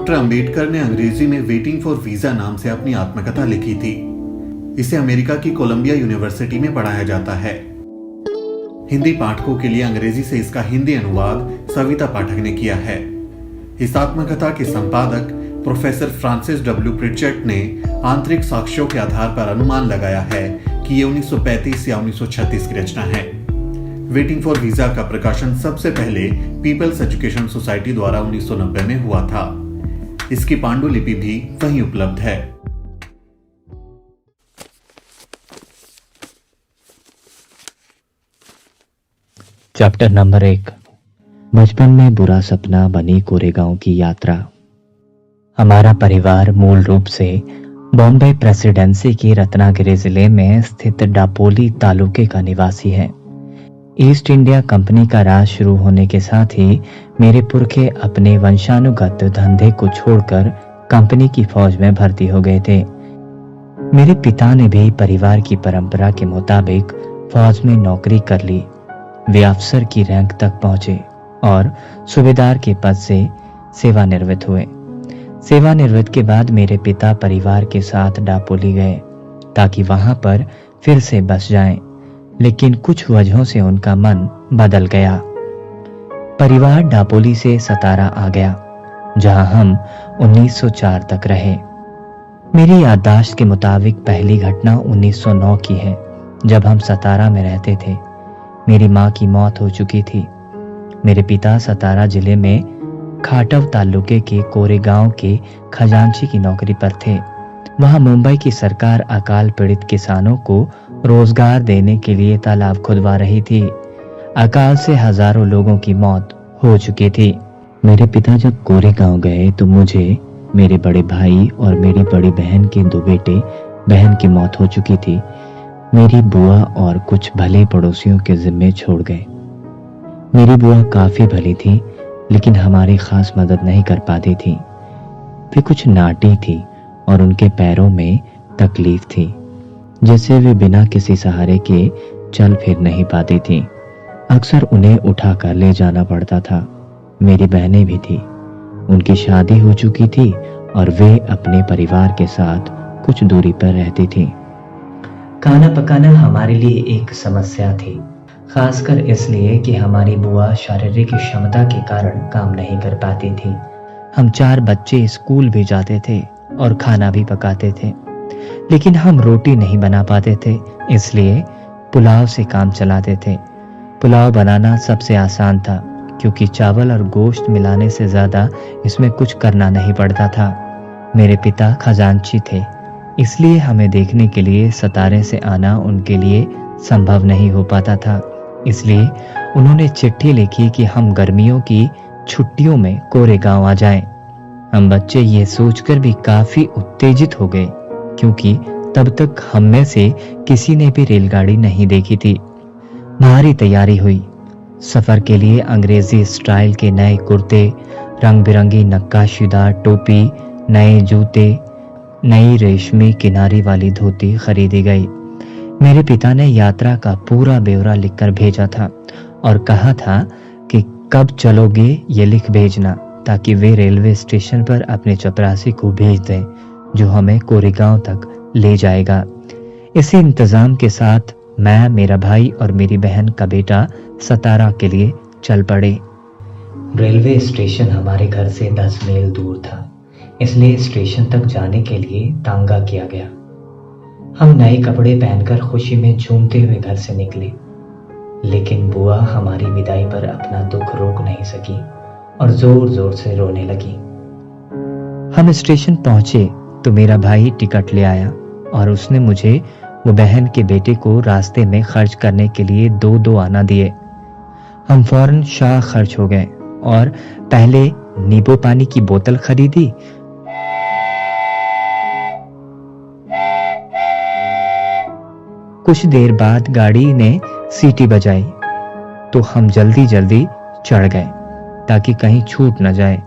Doctor Ambedkar ने अंग्रेजी में वेटिंग फॉर वीजा नाम से अपनी आत्मकथा लिखी थी। इसे अमेरिका की कोलंबिया यूनिवर्सिटी में पढ़ाया जाता है। हिंदी पाठकों के लिए अंग्रेजी से इसका हिंदी अनुवाद सविता पाठक ने किया है। इस आत्मकथा के संपादक प्रोफेसर फ्रांसिस डब्ल्यू प्रिचर्ड ने आंतरिक साक्ष्यों के आधार पर अनुमान लगाया है कि ये 1935 या 1936 की रचना है। वेटिंग फॉर वीजा का प्रकाशन सबसे पहले पीपल्स एजुकेशन सोसाइटी द्वारा 1990 में हुआ था। इसकी पांडुलिपि भी वहीं उपलब्ध है। Chapter number 1। बचपन में बुरा सपना बनी कोरेगांव की यात्रा। हमारा परिवार मूल रूप से बॉम्बे प्रेसिडेंसी की रत्नागिरी जिले में स्थित डापोली तालुके का निवासी है। ईस्ट इंडिया कंपनी का राज शुरू होने के साथ ही मेरे पुरखे अपने वंशानुगत धंधे को छोड़कर कंपनी की फौज में भर्ती हो गए थे। मेरे पिता ने भी परिवार की परंपरा के मुताबिक फौज में नौकरी कर ली। वे अफसर की रैंक तक पहुंचे और सूबेदार के पद से सेवानिवृत्त हुए। सेवानिवृत्त के बाद मेरे पिता परिवार के साथ डापोली गए ताकि वहां पर फिर से बस जाएं, लेकिन कुछ वजहों से उनका मन बदल गया। परिवार डापोली से सतारा आ गया, जहां हम 1904 तक रहे। मेरी याददाश्त के मुताबिक पहली घटना 1909 की है, जब हम सतारा में रहते थे। मेरी मां की मौत हो चुकी थी। मेरे पिता सतारा जिले में खाटव तालुके के कोरेगांव के खजांची की नौकरी पर थे। वहां मुंबई की सरकार अकाल पीड़ित किसानों को रोजगार देने के लिए तालाब खुदवा रही थी। अकाल से हजारों लोगों की मौत हो चुकी थी। मेरे पिता जब कोरेगांव गए तो मुझे, मेरे बड़े भाई और मेरी बड़ी बहन के 2 बेटे बहन की मौत हो चुकी थी। मेरी बुआ और कुछ भले पड़ोसियों के जिम्मे छोड़ गए। मेरी बुआ काफी भली थी, लेकिन हमारी खास मदद नहीं कर पाती थी। वे कुछ नाटी थी और उनके पैरों में तकलीफ थी, जिससे वे बिना किसी सहारे के चल फिर नहीं पाती थी। अक्सर उन्हें उठाकर ले जाना पड़ता था। मेरी बहनें भी थी। उनकी शादी हो चुकी थी और वे अपने परिवार के साथ कुछ दूरी पर रहती थी। खाना पकाना हमारे लिए एक समस्या थी, खासकर इसलिए कि हमारी बुआ शारीरिक क्षमता के कारण काम नहीं कर पाती थी। हम 4 बच्चे स्कूल भी जाते थे और खाना भी पकाते थे, लेकिन हम रोटी नहीं बना पाते थे, इसलिए पुलाव से काम चलाते थे। पुलाव बनाना सबसे आसान था, क्योंकि चावल और गोश्त मिलाने से ज्यादा इसमें कुछ करना नहीं पड़ता था। मेरे पिता खजांची थे, इसलिए हमें देखने के लिए सतारे से आना उनके लिए संभव नहीं हो पाता था। इसलिए उन्होंने चिट्ठी लिखी कि हम गर्मियों की छुट्टियों में कोरेगांव आ जाएं। हम बच्चे ये सोचकर भी काफी उत्तेजित हो गए, क्योंकि तब तक हम में से किसी ने भी रेलगाड़ी नहीं देखी थी। भारी तैयारी हुई। सफर के लिए अंग्रेजी स्टाइल के नए कुर्ते, रंग बिरंगी नक्काशीदार टोपी, नए जूते, नई रेशमी किनारी वाली धोती खरीदी गई। मेरे पिता ने यात्रा का पूरा ब्यौरा लिखकर भेजा था और कहा था कि कब चलोगे ये लिख भेजना, ताकि वे रेलवे स्टेशन पर अपने चपरासी को भेज दें, जो हमें कोरेगांव तक ले जाएगा। इसी इंतजाम के साथ मैं, मेरा भाई और मेरी बहन का बेटा सतारा के लिए चल पड़े। रेलवे स्टेशन हमारे घर से 10 मील दूर था, इसलिए स्टेशन तक जाने के लिए तांगा किया गया। हम नए कपड़े पहनकर खुशी में झूमते हुए घर से निकले, लेकिन बुआ हमारी विदाई पर अपना दुख रोक नहीं सकी और जोर जोर से रोने लगी। हम स्टेशन पहुंचे तो मेरा भाई टिकट ले आया और उसने मुझे वो बहन के बेटे को रास्ते में खर्च करने के लिए 2 आना दिए। हम फौरन शाह खर्च हो गए और पहले नींबू पानी की बोतल खरीदी, कुछ देर बाद गाड़ी ने सीटी बजाई तो हम जल्दी जल्दी चढ़ गए ताकि कहीं छूट न जाए।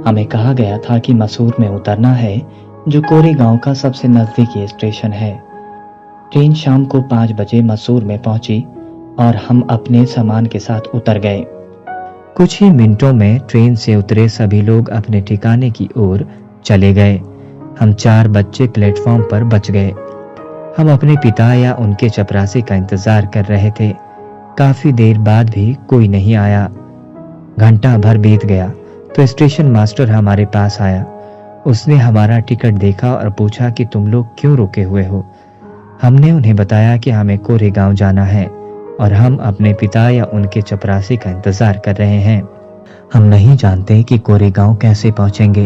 हमें कहा गया था कि मसूर में उतरना है, जो कोरेगांव का सबसे नजदीकी स्टेशन है। ट्रेन शाम को 5 बजे मसूर में पहुंची और हम अपने सामान के साथ उतर गए। कुछ ही मिनटों में ट्रेन से उतरे सभी लोग अपने ठिकाने की ओर चले गए। हम 4 बच्चे प्लेटफॉर्म पर बच गए। हम अपने पिता या उनके चपरासी का इंतजार कर रहे थे। काफी देर बाद भी कोई नहीं आया। घंटा भर बीत गया तो स्टेशन मास्टर हमारे पास आया। उसने हमारा टिकट देखा और पूछा कि तुम लोग क्यों रुके हुए हो। हमने उन्हें बताया कि हमें कोरेगांव जाना है और हम अपने पिता या उनके चपरासी का इंतजार कर रहे हैं। हम नहीं जानते कि कोरेगांव कैसे पहुंचेंगे।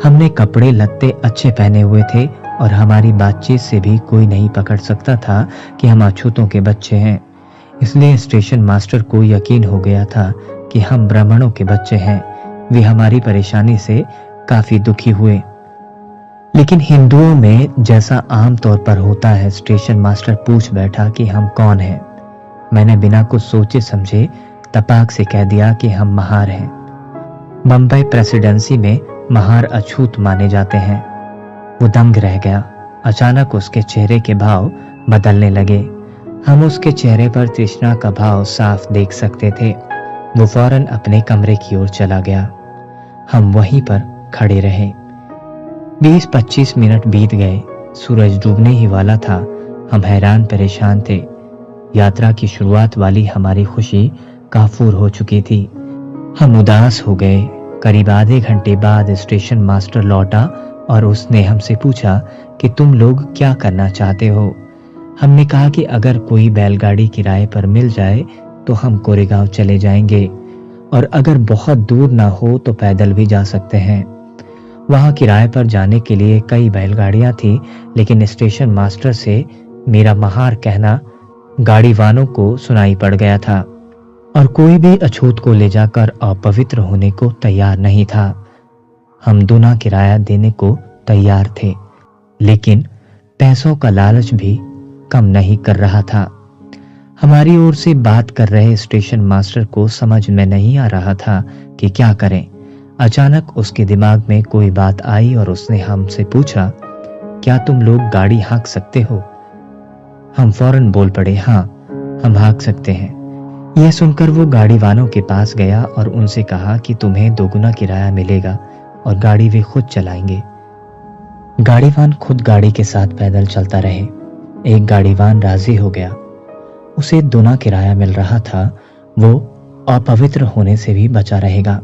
हमने कपड़े लत्ते अच्छे पहने हुए थे और हमारी बातचीत से भी कोई नहीं पकड़ सकता था कि हम अछूतों के बच्चे हैं। इसलिए स्टेशन मास्टर को यकीन हो गया था कि हम ब्राह्मणों के बच्चे हैं। वे हमारी परेशानी से काफी दुखी हुए। लेकिन हिंदुओं में जैसा आम तौर पर होता है, स्टेशन मास्टर पूछ बैठा कि हम कौन हैं। मैंने बिना कुछ सोचे समझे तपाक से कह दिया कि हम महार हैं। बम्बई प्रेसिडेंसी में महार अछूत माने जाते हैं। वो दंग रह गया। अचानक उसके चेहरे के भाव बदलने लगे। हम उसके चेहरे पर तृष्णा का भाव साफ देख सकते थे। वो फौरन अपने कमरे की ओर चला गया। हम वहीं पर खड़े रहे। 20-25 मिनट बीत गए। सूरज डूबने ही वाला था। हम हैरान परेशान थे। यात्रा की शुरुआत वाली हमारी खुशी काफूर हो चुकी थी। हम उदास हो गए। करीब आधे घंटे बाद स्टेशन मास्टर लौटा और उसने हमसे पूछा कि तुम लोग क्या करना चाहते हो। हमने कहा कि अगर कोई बैलगाड़ी किराए पर मिल जाए तो हम कोरेगांव चले जाएंगे और अगर बहुत दूर ना हो तो पैदल भी जा सकते हैं। वहां किराए पर जाने के लिए कई बैलगाड़ियां थी, लेकिन स्टेशन मास्टर से मेरा महार कहना गाड़ी वालों को सुनाई पड़ गया था और कोई भी अछूत को ले जाकर अपवित्र होने को तैयार नहीं था। हम दूना किराया देने को तैयार थे, लेकिन पैसों का लालच भी कम नहीं कर रहा था। हमारी ओर से बात कर रहे स्टेशन मास्टर को समझ में नहीं आ रहा था कि क्या करें। अचानक उसके दिमाग में कोई बात आई और उसने हमसे पूछा, क्या तुम लोग गाड़ी हाँक सकते हो? हम फौरन बोल पड़े, हाँ, हम हाँक सकते हैं। यह सुनकर वो गाड़ी वालों के पास गया और उनसे कहा कि तुम्हें दोगुना किराया मिलेगा और गाड़ी वे खुद चलाएंगे। गाड़ीवान खुद गाड़ी के साथ पैदल चलता रहे। एक गाड़ीवान राजी हो गया। उसे दोना किराया मिल रहा था। वो अपवित्र होने से भी बचा रहेगा।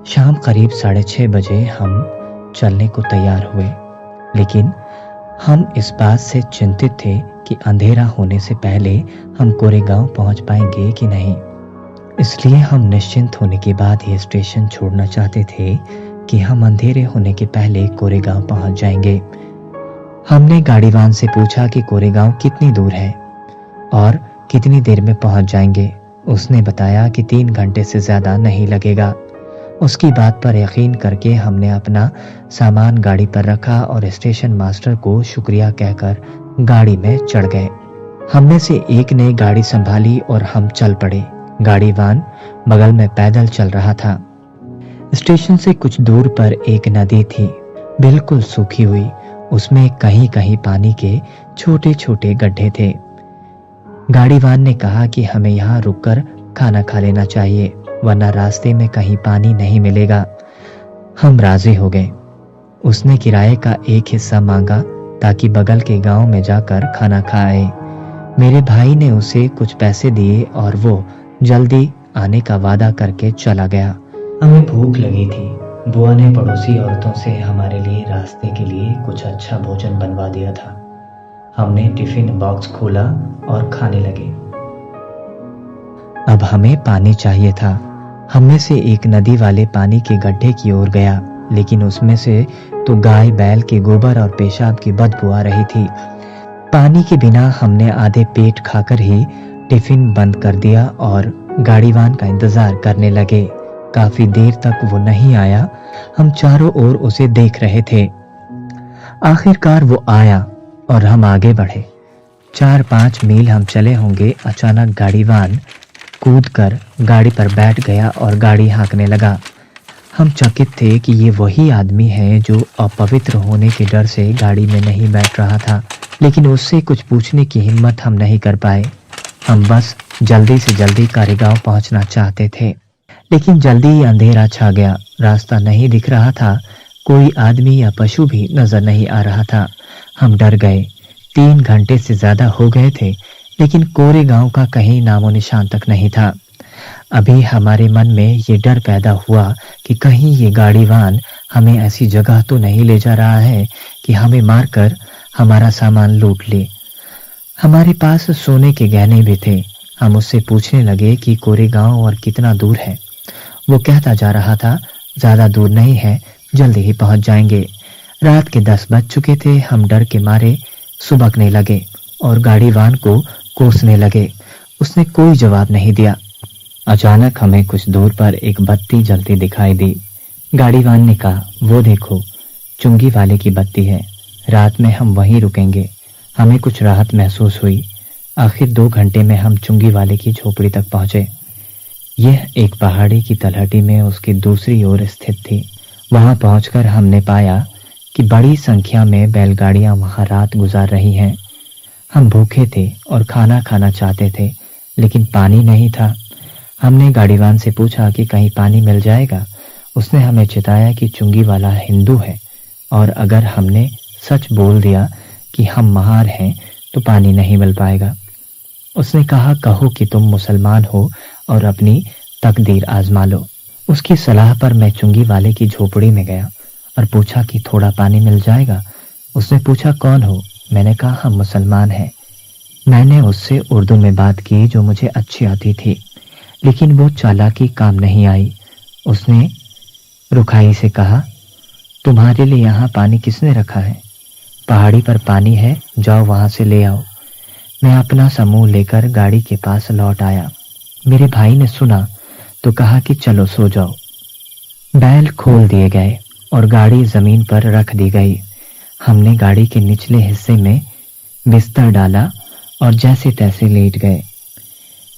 शाम करीब 6:30 बजे हम चलने को तैयार हुए, लेकिन हम इस बात से चिंतित थे कि अंधेरा होने से पहले हम कोरेगांव पहुंच पाएंगे कि नहीं। इसलिए हम निश्चिंत होने के बाद ही स्टेशन छोड़ना चाहते थे कि हम अंधेरे होने के पहले कोरेगांव पहुंच जाएंगे। हमने गाड़ीवान से पूछा कि कोरेगांव कितनी दूर है और कितनी देर में पहुंच जाएंगे। उसने बताया कि 3 घंटे से ज्यादा नहीं लगेगा। उसकी बात पर यकीन करके हमने अपना सामान गाड़ी पर रखा और स्टेशन मास्टर को शुक्रिया कहकर गाड़ी में चढ़ गए। हमने से एक ने गाड़ी संभाली और हम चल पड़े। गाड़ीवान बगल में पैदल चल रहा था। स्टेशन से कुछ दूर पर एक नदी थी, बिल्कुल सूखी हुई। उसमें कहीं कहीं पानी के छोटे छोटे गड्ढे थे। गाड़ीवान ने कहा कि हमें यहाँ रुककर खाना खा लेना चाहिए, वरना रास्ते में कहीं पानी नहीं मिलेगा। हम राजी हो गए। उसने किराए का एक हिस्सा मांगा ताकि बगल के गांव में जाकर खाना खाए। मेरे भाई ने उसे कुछ पैसे दिए और वो जल्दी आने का वादा करके चला गया। हमें भूख लगी थी। बुआ ने पड़ोसी औरतों से हमारे लिए रास्ते के लिए कुछ अच्छा भोजन बनवा दिया था। हमने टिफिन बॉक्स खोला और खाने लगे। अब हमें पानी चाहिए था। हम में से एक नदी वाले पानी के गड्ढे की ओर गया, लेकिन उसमें से तो गाय बैल के गोबर और पेशाब की बदबू आ रही थी। पानी के बिना हमने आधे पेट खाकर ही टिफिन बंद कर दिया और गाड़ीवान का इंतजार करने लगे। काफी देर तक वो नहीं आया। हम चारों ओर उसे देख रहे थे। आखिरकार वो आया और हम आगे बढ़े। 4-5 मील हम चले होंगे। अचानक गाड़ीवान कूदकर गाड़ी पर बैठ गया और गाड़ी हाँकने लगा। हम चकित थे कि ये वही आदमी है जो अपवित्र होने के डर से गाड़ी में नहीं बैठ रहा था। लेकिन उससे कुछ पूछने की हिम्मत हम नहीं कर पाए। हम बस जल्दी से जल्दी कारेगांव पहुंचना चाहते थे, लेकिन जल्दी ही अंधेरा छा गया। रास्ता नहीं दिख रहा था, कोई आदमी या पशु भी नजर नहीं आ रहा था। हम डर गए। 3 घंटे से ज्यादा हो गए थे, लेकिन कोरेगांव का कहीं नामो निशान तक नहीं था। अभी हमारे मन में ये डर पैदा हुआ कि कहीं ये गाड़ीवान हमें ऐसी जगह तो नहीं ले जा रहा है कि हमें मारकर हमारा सामान लूट ले। हमारे पास सोने के गहने भी थे। हम उससे पूछने लगे कि कोरेगांव और कितना दूर है। वो कहता जा रहा था, ज्यादा दूर नहीं है, जल्दी ही पहुंच जाएंगे। रात के 10 बज चुके थे। हम डर के मारे सुबकने लगे और गाड़ीवान को कोसने लगे। उसने कोई जवाब नहीं दिया। अचानक हमें कुछ दूर पर एक बत्ती जलती दिखाई दी। गाड़ीवान ने कहा, वो देखो, चुंगी वाले की बत्ती है। रात में हम वहीं रुकेंगे। हमें कुछ राहत महसूस हुई। आखिर 2 घंटे में हम चुंगी वाले की झोपड़ी तक पहुंचे। यह एक पहाड़ी की तलहटी में उसकी दूसरी ओर स्थित थी। वहां पहुंचकर हमने पाया कि बड़ी संख्या में बैलगाड़ियां वहां रात गुजार रही हैं। हम भूखे थे और खाना खाना चाहते थे, लेकिन पानी नहीं था। हमने गाड़ीवान से पूछा कि कहीं पानी मिल जाएगा। उसने हमें चिताया कि चुंगी वाला हिंदू है और अगर हमने सच बोल दिया कि हम महार हैं तो पानी नहीं मिल पाएगा। उसने कहा, कहो कि तुम मुसलमान हो और अपनी तकदीर आजमा लो। उसकी सलाह पर मैं चुंगी वाले की झोपड़ी में गया और पूछा कि थोड़ा पानी मिल जाएगा। उसने पूछा, कौन हो? मैंने कहा, हम मुसलमान हैं। मैंने उससे उर्दू में बात की जो मुझे अच्छी आती थी, लेकिन वो चालाकी काम नहीं आई। उसने रुखाई से कहा, तुम्हारे लिए यहाँ पानी किसने रखा है? पहाड़ी पर पानी है, जाओ वहां से ले आओ। मैं अपना समूह लेकर गाड़ी के पास लौट आया। मेरे भाई ने सुना तो कहा कि चलो सो जाओ। बैल खोल दिए गए और गाड़ी जमीन पर रख दी गई। हमने गाड़ी के निचले हिस्से में बिस्तर डाला और जैसे तैसे लेट गए।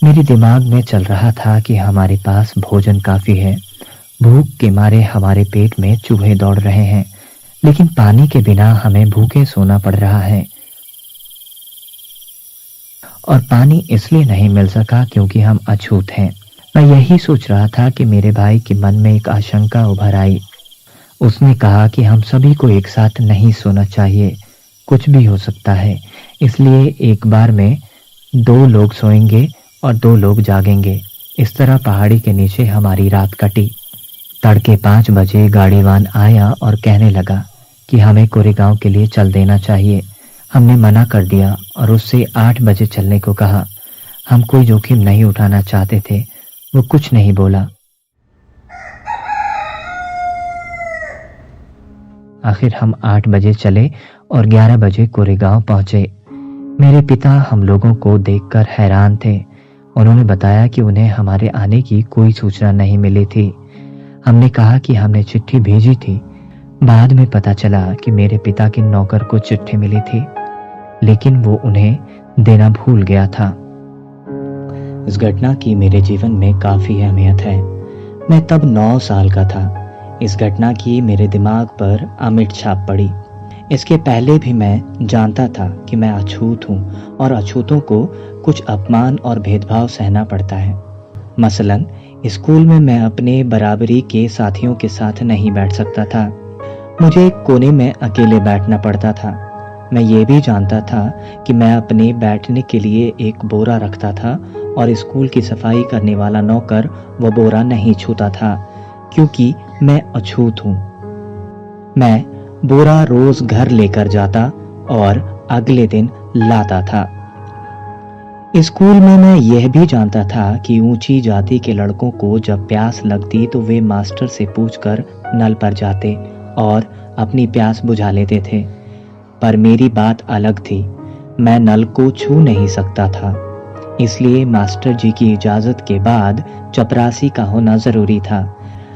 मेरे दिमाग में चल रहा था कि हमारे पास भोजन काफी है। भूख के मारे हमारे पेट में चूहे दौड़ रहे हैं, लेकिन पानी के बिना हमें भूखे सोना पड़ रहा है। और पानी इसलिए नहीं मिल सका क्योंकि हम अछूत हैं। मैं यही सोच रहा था कि मेरे भाई के मन में एक आशंका उभर आई। उसने कहा कि हम सभी को एक साथ नहीं सोना चाहिए, कुछ भी हो सकता है, इसलिए एक बार में 2 लोग सोएंगे और 2 लोग जागेंगे। इस तरह पहाड़ी के नीचे हमारी रात कटी। तड़के 5 बजे गाड़ीवान आया और कहने लगा कि हमें कोरेगांव के लिए चल देना चाहिए। हमने मना कर दिया और उससे 8 बजे चलने को कहा। हम कोई जोखिम नहीं उठाना चाहते थे। वो कुछ नहीं बोला। आखिर हम 8 बजे चले और 11 बजे कोरेगांव पहुंचे। मेरे पिता हम लोगों को देखकर हैरान थे। उन्होंने बताया कि उन्हें हमारे आने की कोई सूचना नहीं मिली थी। हमने कहा कि हमने चिट्ठी भेजी थी। बाद में पता चला कि मेरे पिता के नौकर को चिट्ठी मिली थी, लेकिन वो उन्हें देना भूल गया था। इस घटना की मेरे जीवन में काफी अहमियत है। मैं तब 9 साल का था। इस घटना की मेरे दिमाग पर अमिट छाप पड़ी। इसके पहले भी मैं जानता था कि मैं अछूत हूँ और अछूतों को कुछ अपमान और भेदभाव सहना पड़ता है। मसलन स्कूल में मैं अपने बराबरी के साथियों के साथ नहीं बैठ सकता था। मुझे एक कोने में अकेले बैठना पड़ता था। मैं ये भी जानता था कि मैं अपने बैठने के लिए एक बोरा रखता था और स्कूल की सफाई करने वाला नौकर वो बोरा नहीं छूता था, क्योंकि मैं अछूत हूँ। मैं बोरा रोज घर लेकर जाता और अगले दिन लाता था। स्कूल में मैं यह भी जानता था कि ऊंची जाति के लड़कों को जब प्यास लगती तो वे मास्टर से पूछकर नल पर जाते और अपनी प्यास बुझा लेते थे। पर मेरी बात अलग थी। मैं नल को छू नहीं सकता था, इसलिए मास्टर जी की इजाजत के बाद चपरासी का होना जरूरी था।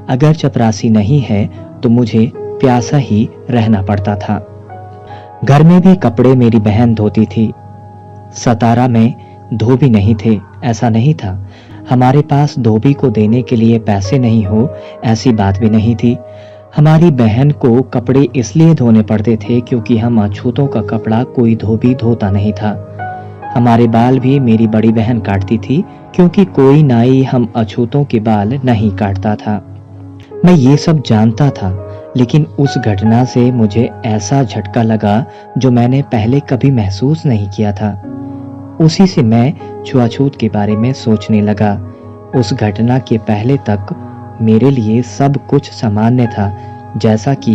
अगर चपरासी नहीं है तो मुझे प्यासा ही रहना पड़ता था। घर में भी कपड़े मेरी बहन धोती थी। सतारा में धोबी नहीं थे, ऐसा नहीं था। हमारे पास धोबी को देने के लिए पैसे नहीं हो, ऐसी बात भी नहीं थी। हमारी बहन को कपड़े इसलिए धोने पड़ते थे क्योंकि हम अछूतों का कपड़ा कोई भी धोता नहीं था। हमारे बाल भी मेरी बड़ी बहन काटती थी क्योंकि कोई नाई हम अछूतों के बाल नहीं काटता था। मैं ये सब जानता था, लेकिन उस घटना से मुझे ऐसा झटका लगा जो मैंने पहले कभी महसूस नहीं किया था। उसी से मैं छुआछूत के बारे में सोचने लगा। उस घटना के पहले तक मेरे लिए सब कुछ सामान्य था, जैसा कि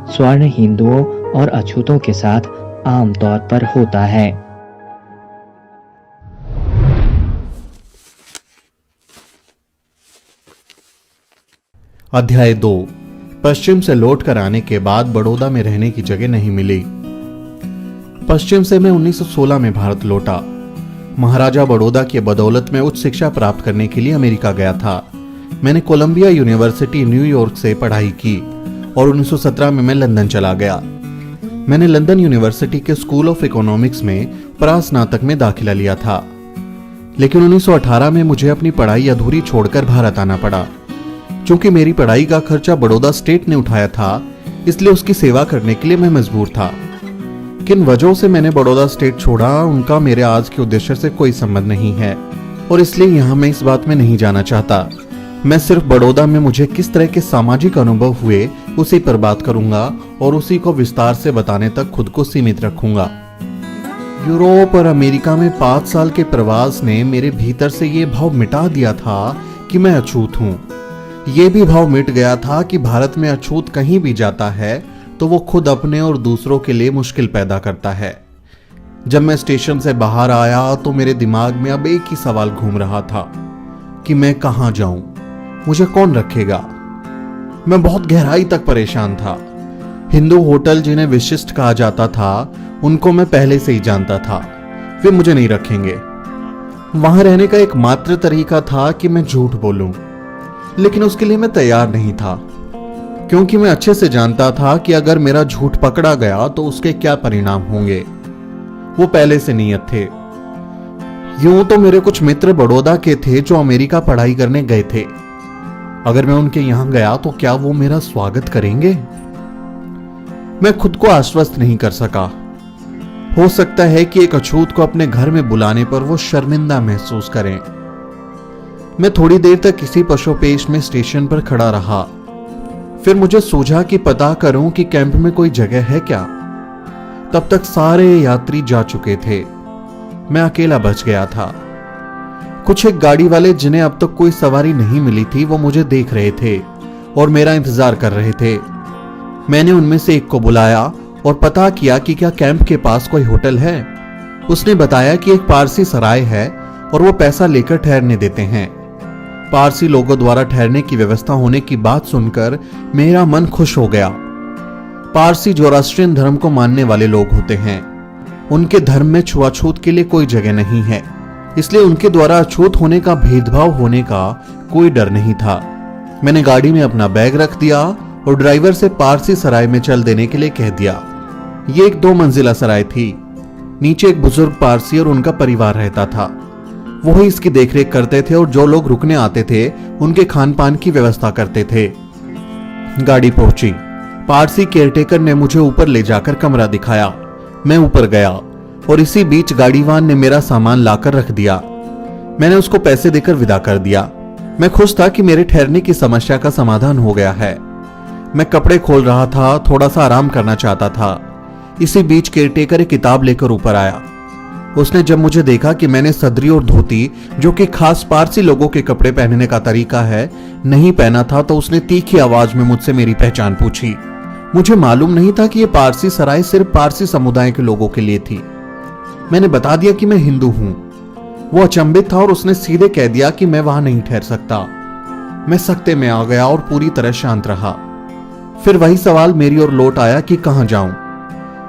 स्वर्ण हिंदुओं और अछूतों के साथ आम तौर पर होता है। अध्याय 2। पश्चिम से लौट कर आने के बाद बड़ौदा में रहने की जगह नहीं मिली। पश्चिम से मैं 1916 में भारत लौटा। महाराजा बड़ौदा की बदौलत में उच्च शिक्षा प्राप्त करने के लिए अमेरिका गया था। मैंने कोलंबिया यूनिवर्सिटी न्यूयॉर्क से पढ़ाई की और 1917 में मैं लंदन चला गया। मैंने लंदन यूनिवर्सिटी के स्कूल ऑफ इकोनॉमिक्स में परास्नातक में दाखिला लिया था, लेकिन 1918 में मुझे अपनी पढ़ाई अधूरी छोड़कर भारत आना पड़ा। चूंकि मेरी पढ़ाई का खर्चा बड़ौदा स्टेट ने उठाया था, इसलिए उसकी सेवा करने के लिए मैं मजबूर था। किन वजहों से मैंने बड़ौदा स्टेट छोड़ा, उनका मेरे आज के उद्देश्य से कोई संबंध नहीं है और इसलिए यहां मैं इस बात में नहीं जाना चाहता। मैं सिर्फ बड़ौदा में मुझे किस तरह के सामाजिक अनुभव हुए उसी पर बात करूंगा और उसी को विस्तार से बताने तक खुद को सीमित रखूंगा। यूरोप और अमेरिका में 5 साल के प्रवास ने मेरे भीतर से ये भाव मिटा दिया था कि मैं अछूत हूं। ये भी भाव मिट गया था कि भारत में अछूत कहीं भी जाता है तो वो खुद अपने और दूसरों के लिए मुश्किल पैदा करता है। जब मैं स्टेशन से बाहर आया तो मेरे दिमाग में अब एक ही सवाल घूम रहा था कि मैं कहां जाऊं, मुझे कौन रखेगा। मैं बहुत गहराई तक परेशान था। हिंदू होटल जिन्हें विशिष्ट कहा जाता था, उनको मैं पहले से ही जानता था, वे मुझे नहीं रखेंगे। वहां रहने का एकमात्र तरीका था कि मैं झूठ बोलूं, लेकिन उसके लिए मैं तैयार नहीं था, क्योंकि मैं अच्छे से जानता था कि अगर मेरा झूठ पकड़ा गया तो उसके क्या परिणाम होंगे। वो पहले से नियत थे। यूं तो मेरे कुछ मित्र बड़ौदा के थे जो अमेरिका पढ़ाई करने गए थे। अगर मैं उनके यहां गया तो क्या वो मेरा स्वागत करेंगे? मैं खुद को आश्वस्त नहीं कर सका। हो सकता है कि एक अछूत को अपने घर में बुलाने पर वो शर्मिंदा महसूस करें। मैं थोड़ी देर तक किसी पशुपेश में स्टेशन पर खड़ा रहा। फिर मुझे सूझा कि पता करूं कि कैंप में कोई जगह है क्या। तब तक सारे यात्री जा चुके थे। मैं अकेला बच गया था। कुछ एक गाड़ी वाले जिन्हें अब तक कोई सवारी नहीं मिली थी, वो मुझे देख रहे थे और मेरा इंतजार कर रहे थे। मैंने उनमें से एक को बुलाया और पता किया कि क्या कैंप के पास कोई होटल है। उसने बताया कि एक पारसी सराय है और वो पैसा लेकर ठहरने देते हैं। पारसी लोगों द्वारा ठहरने की व्यवस्था होने की बात सुनकर मेरा मन खुश हो गया। पारसी जोरास्ट्रियन धर्म को मानने वाले लोग होते हैं। उनके धर्म में छुआछूत के लिए कोई जगह नहीं है, इसलिए उनके द्वारा अछूत होने का, भेदभाव होने का कोई डर नहीं था। मैंने गाड़ी में अपना बैग रख दिया और ड्राइवर से पारसी सराय में चल देने के लिए कह दिया। ये एक 2 मंजिला सराय थी। नीचे एक बुजुर्ग पारसी और उनका परिवार रहता था। वो ही इसकी देखरेख करते थे और जो लोग रुकने आते थे उनके खान पान की व्यवस्था करते थे। गाड़ी पहुंची। पारसी केयरटेकर ने मुझे ऊपर ले जाकर कमरा दिखाया। मैं ऊपर गया और इसी बीच गाड़ीवान ने मेरा सामान लाकर रख दिया। मैंने उसको पैसे देकर विदा कर दिया। मैं खुश था कि मेरे ठहरने की समस्या का समाधान हो गया है। मैं कपड़े खोल रहा था, थोड़ा सा आराम करना चाहता था। इसी बीच केयरटेकर एक किताब लेकर ऊपर आया। उसने जब मुझे देखा कि मैंने सदरी और धोती, जो कि खास पारसी लोगों के कपड़े पहनने का तरीका है, नहीं पहना था, तो उसने तीखी आवाज में मुझसे मेरी पहचान पूछी। मुझे मालूम नहीं था कि यह पारसी सराय सिर्फ पारसी समुदाय के लोगों के लिए थी। मैंने बता दिया कि मैं हिंदू हूं। वो अचंभित था और उसने सीधे कह दिया कि मैं वहां नहीं ठहर सकता। मैं सख्ते में आ गया और पूरी तरह शांत रहा। फिर वही सवाल मेरी ओर लौट आया कि कहां जाऊं।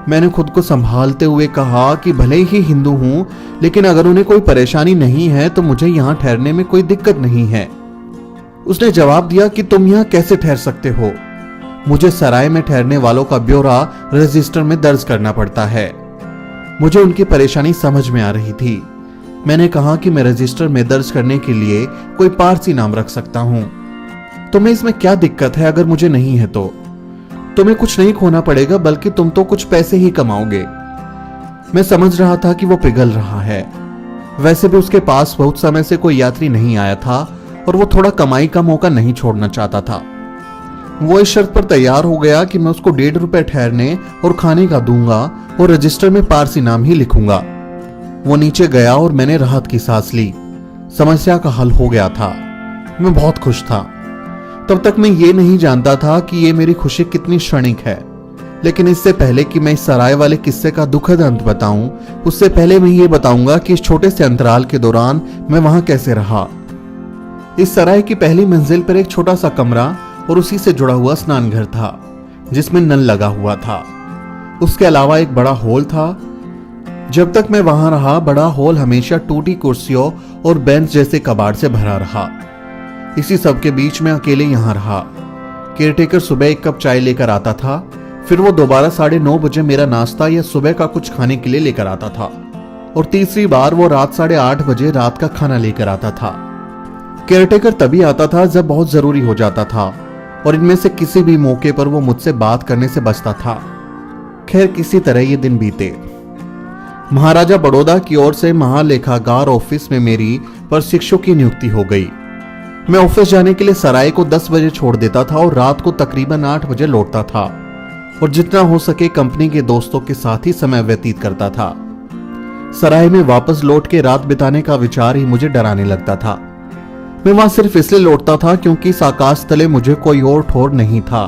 मैंने खुद को संभालते हुए कहा कि भले ही हिंदू हूं, लेकिन अगर उन्हें कोई परेशानी नहीं है तो मुझे यहां ठहरने में कोई दिक्कत नहीं है। उसने जवाब दिया कि तुम यहां कैसे ठहर सकते हो? मुझे सराय में ठहरने वालों का ब्यौरा रजिस्टर में दर्ज करना पड़ता है। मुझे उनकी परेशानी समझ में आ रही थी। मैंने कहा कि मैं रजिस्टर में दर्ज करने के लिए कोई पारसी नाम रख सकता हूं। तो मैं इसमें क्या दिक्कत है अगर मुझे नहीं है तो? तुम्हें कुछ नहीं खोना पड़ेगा, बल्कि तुम तो कुछ पैसे ही कमाओगे। मैं समझ रहा था कि वो पिघल रहा है। वैसे भी उसके पास बहुत समय से कोई यात्री नहीं आया था और वो थोड़ा कमाई का मौका नहीं छोड़ना चाहता था। वो इस शर्त पर तैयार हो गया कि मैं उसको 1.5 रुपए ठहरने और खाने का दूंगा और रजिस्टर में पारसी नाम ही लिखूंगा। वो नीचे गया और मैंने राहत की सांस ली। समस्या का हल हो गया था। मैं बहुत खुश था। तब तक मैं ये नहीं जानता था कि ये मेरी खुशी कितनी क्षणिक है। लेकिन इससे पहले कि मैं इस सराय वाले किस्से का दुखद अंत बताऊं, उससे पहले मैं ये बताऊंगा कि इस छोटे से अंतराल के दौरान मैं वहां कैसे रहा। इस सराय की पहली मंजिल पर एक छोटा सा कमरा और उसी से जुड़ा हुआ स्नान घर था, जिसमें नल लगा हुआ था। उसके अलावा एक बड़ा हॉल था। जब तक मैं वहां रहा, बड़ा हॉल हमेशा टूटी कुर्सियों और बेंच जैसे कबाड़ से भरा रहा। इसी सब के बीच में अकेले यहां रहा। केयरटेकर सुबह एक कप चाय लेकर आता था, फिर वो दोबारा 9:30 बजे मेरा नाश्ता या सुबह का कुछ खाने के लिए लेकर आता था, और तीसरी बार वो रात 8:30 बजे रात का खाना लेकर आता था। केयरटेकर तभी आता था जब बहुत जरूरी हो जाता था, और इनमें से किसी भी मौके पर वो मुझसे बात करने से बचता था। खैर, किसी तरह ये दिन बीते। महाराजा बड़ौदा की ओर से महालेखागार ऑफिस में मेरी प्रशिक्षु की नियुक्ति हो गई। मैं ऑफिस जाने के लिए सराय को 10 बजे छोड़ देता था और रात को तकरीबन 8 बजे लौटता था, और जितना हो सके कंपनी के दोस्तों के साथ ही समय व्यतीत करता था। सराय में वापस लौट के रात बिताने का विचार ही मुझे डराने लगता था। मैं वहां सिर्फ इसलिए लौटता था क्योंकि इस आकाश तले मुझे कोई और ठौर नहीं था।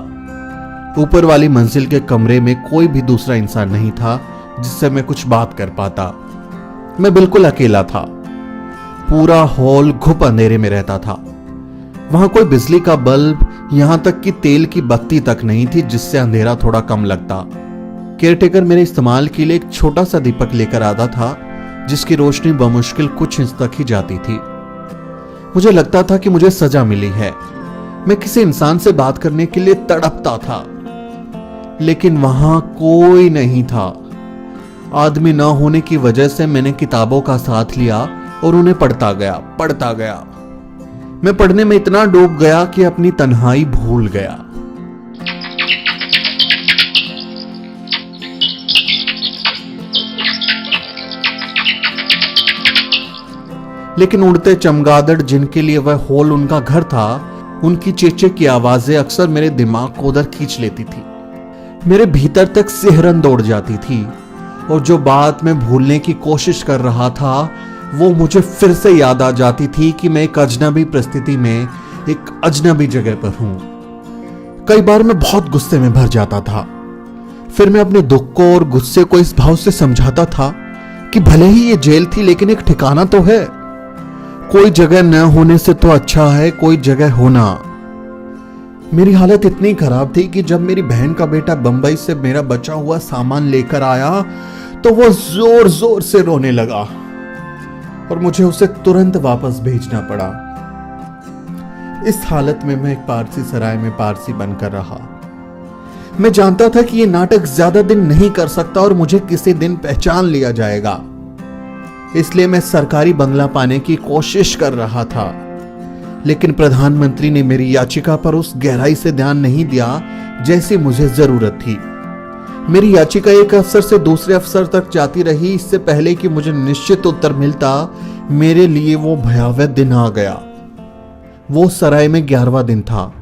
ऊपर वाली मंजिल के कमरे में कोई भी दूसरा इंसान नहीं था जिससे मैं कुछ बात कर पाता। मैं बिल्कुल अकेला था। पूरा हॉल घुप अंधेरे में रहता था। वहां कोई बिजली का बल्ब, यहां तक कि तेल की बत्ती तक नहीं थी जिससे अंधेरा थोड़ा कम लगता। केयरटेकर मेरे इस्तेमाल के लिए एक छोटा सा दीपक लेकर आता था, जिसकी रोशनी बमुश्किल कुछ इंच तक ही जाती थी। मुझे लगता था कि मुझे सजा मिली है। मैं किसी इंसान से बात करने के लिए तड़पता था, लेकिन वहां कोई नहीं था। आदमी न होने की वजह से मैंने किताबों का साथ लिया और उन्हें पढ़ता गया। मैं पढ़ने में इतना डूब गया कि अपनी तन्हाई भूल गया। लेकिन उड़ते चमगादड़ जिनके लिए वह हॉल उनका घर था, उनकी चेचे की आवाजें अक्सर मेरे दिमाग को उधर खींच लेती थी। मेरे भीतर तक सिहरन दौड़ जाती थी, और जो बात मैं भूलने की कोशिश कर रहा था वो मुझे फिर से याद आ जाती थी कि मैं एक अजनबी परिस्थिति में एक अजनबी जगह पर हूं। कई बार मैं बहुत गुस्से में भर जाता था। फिर मैं अपने दुख को और गुस्से को इस भाव से समझाता था कि भले ही ये जेल थी, लेकिन एक ठिकाना तो है। कोई जगह न होने से तो अच्छा है कोई जगह होना। मेरी हालत इतनी खराब थी कि जब मेरी बहन का बेटा बंबई से मेरा बचा हुआ सामान लेकर आया तो वो जोर जोर से रोने लगा और मुझे उसे तुरंत वापस भेजना पड़ा। इस हालत में मैं एक पारसी सराय में पारसी बनकर रहा। मैं जानता था कि यह नाटक ज्यादा दिन नहीं कर सकता और मुझे किसी दिन पहचान लिया जाएगा। इसलिए मैं सरकारी बंगला पाने की कोशिश कर रहा था, लेकिन प्रधानमंत्री ने मेरी याचिका पर उस गहराई से ध्यान नहीं दिया जैसी मुझे जरूरत थी। मेरी याचिका एक अफसर से दूसरे अफसर तक जाती रही। इससे पहले कि मुझे निश्चित उत्तर मिलता, मेरे लिए वो भयावह दिन आ गया। वो सराय में 11वां दिन था।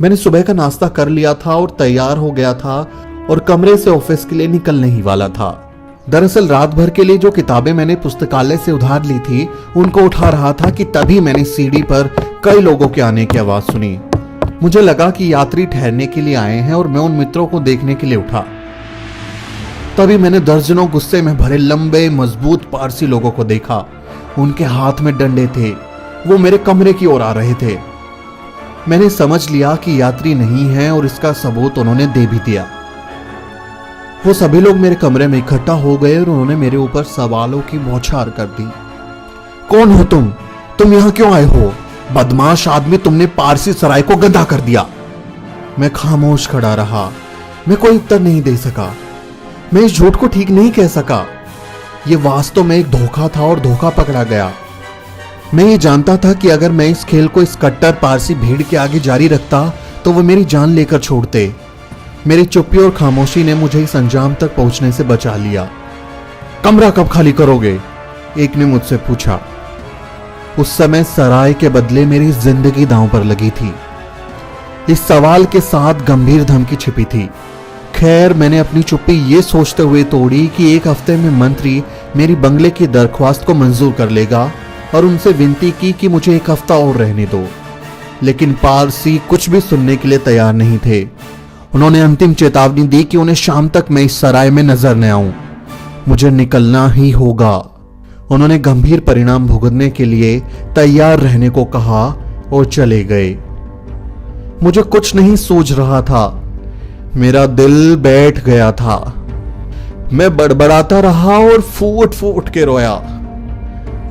मैंने सुबह का नाश्ता कर लिया था और तैयार हो गया था और कमरे से ऑफिस के लिए निकलने ही वाला था। दरअसल रात भर के लिए जो किताबें मैंने पुस्तकालय से उधार ली थी, उनको उठा रहा था कि तभी मैंने सीढ़ी पर कई लोगों के आने की आवाज सुनी। मुझे लगा कि यात्री ठहरने के लिए आए हैं और मैं उन मित्रों को देखने के लिए उठा। तभी मैंने दर्जनों गुस्से में भरे लंबे मजबूत पारसी लोगों को देखा। उनके हाथ में डंडे थे। वो मेरे कमरे की ओर आ रहे थे। मैंने समझ लिया कि यात्री नहीं है और इसका सबूत उन्होंने दे भी दिया। वो सभी लोग मेरे कमरे में इकट्ठा हो गए और उन्होंने मेरे ऊपर सवालों की बौछार कर दी। कौन हो तुम? तुम यहां क्यों आए हो? बदमाश आदमी, तुमने पारसी सराय को गंदा कर दिया। मैं खामोश खड़ा रहा। मैं कोई उत्तर नहीं दे सका। मैं इस झूठ को ठीक नहीं कह सका। यह वास्तव में एक धोखा था और धोखा पकड़ा गया। मैं ये जानता था कि अगर मैं इस खेल को इस कट्टर पारसी भीड़ के आगे जारी रखता तो वो मेरी जान लेकर छोड़ते। मेरी चुप्पी और खामोशी ने मुझे इस अंजाम तक पहुंचने से बचा लिया। कमरा कब खाली करोगे? एक ने मुझसे पूछा। उस समय सराय के बदले मेरी जिंदगी दांव पर लगी थी। इस सवाल के साथ गंभीर धमकी छिपी थी। खैर, मैंने अपनी चुप्पी ये सोचते हुए तोड़ी कि एक हफ्ते में मंत्री मेरी बंगले की दरख्वास्त को मंजूर कर लेगा और उनसे विनती की कि मुझे एक हफ्ता और रहने दो। लेकिन पारसी कुछ भी सुनने के लिए तैयार नहीं थे। उन्होंने अंतिम चेतावनी दी कि उन्हें शाम तक मैं इस सराय में नजर न आऊं। मुझे निकलना ही होगा। उन्होंने गंभीर परिणाम भुगतने के लिए तैयार रहने को कहा और चले गए। मुझे कुछ नहीं सूझ रहा था। मेरा दिल बैठ गया था। मैं बड़बड़ाता रहा और फूट फूट के रोया।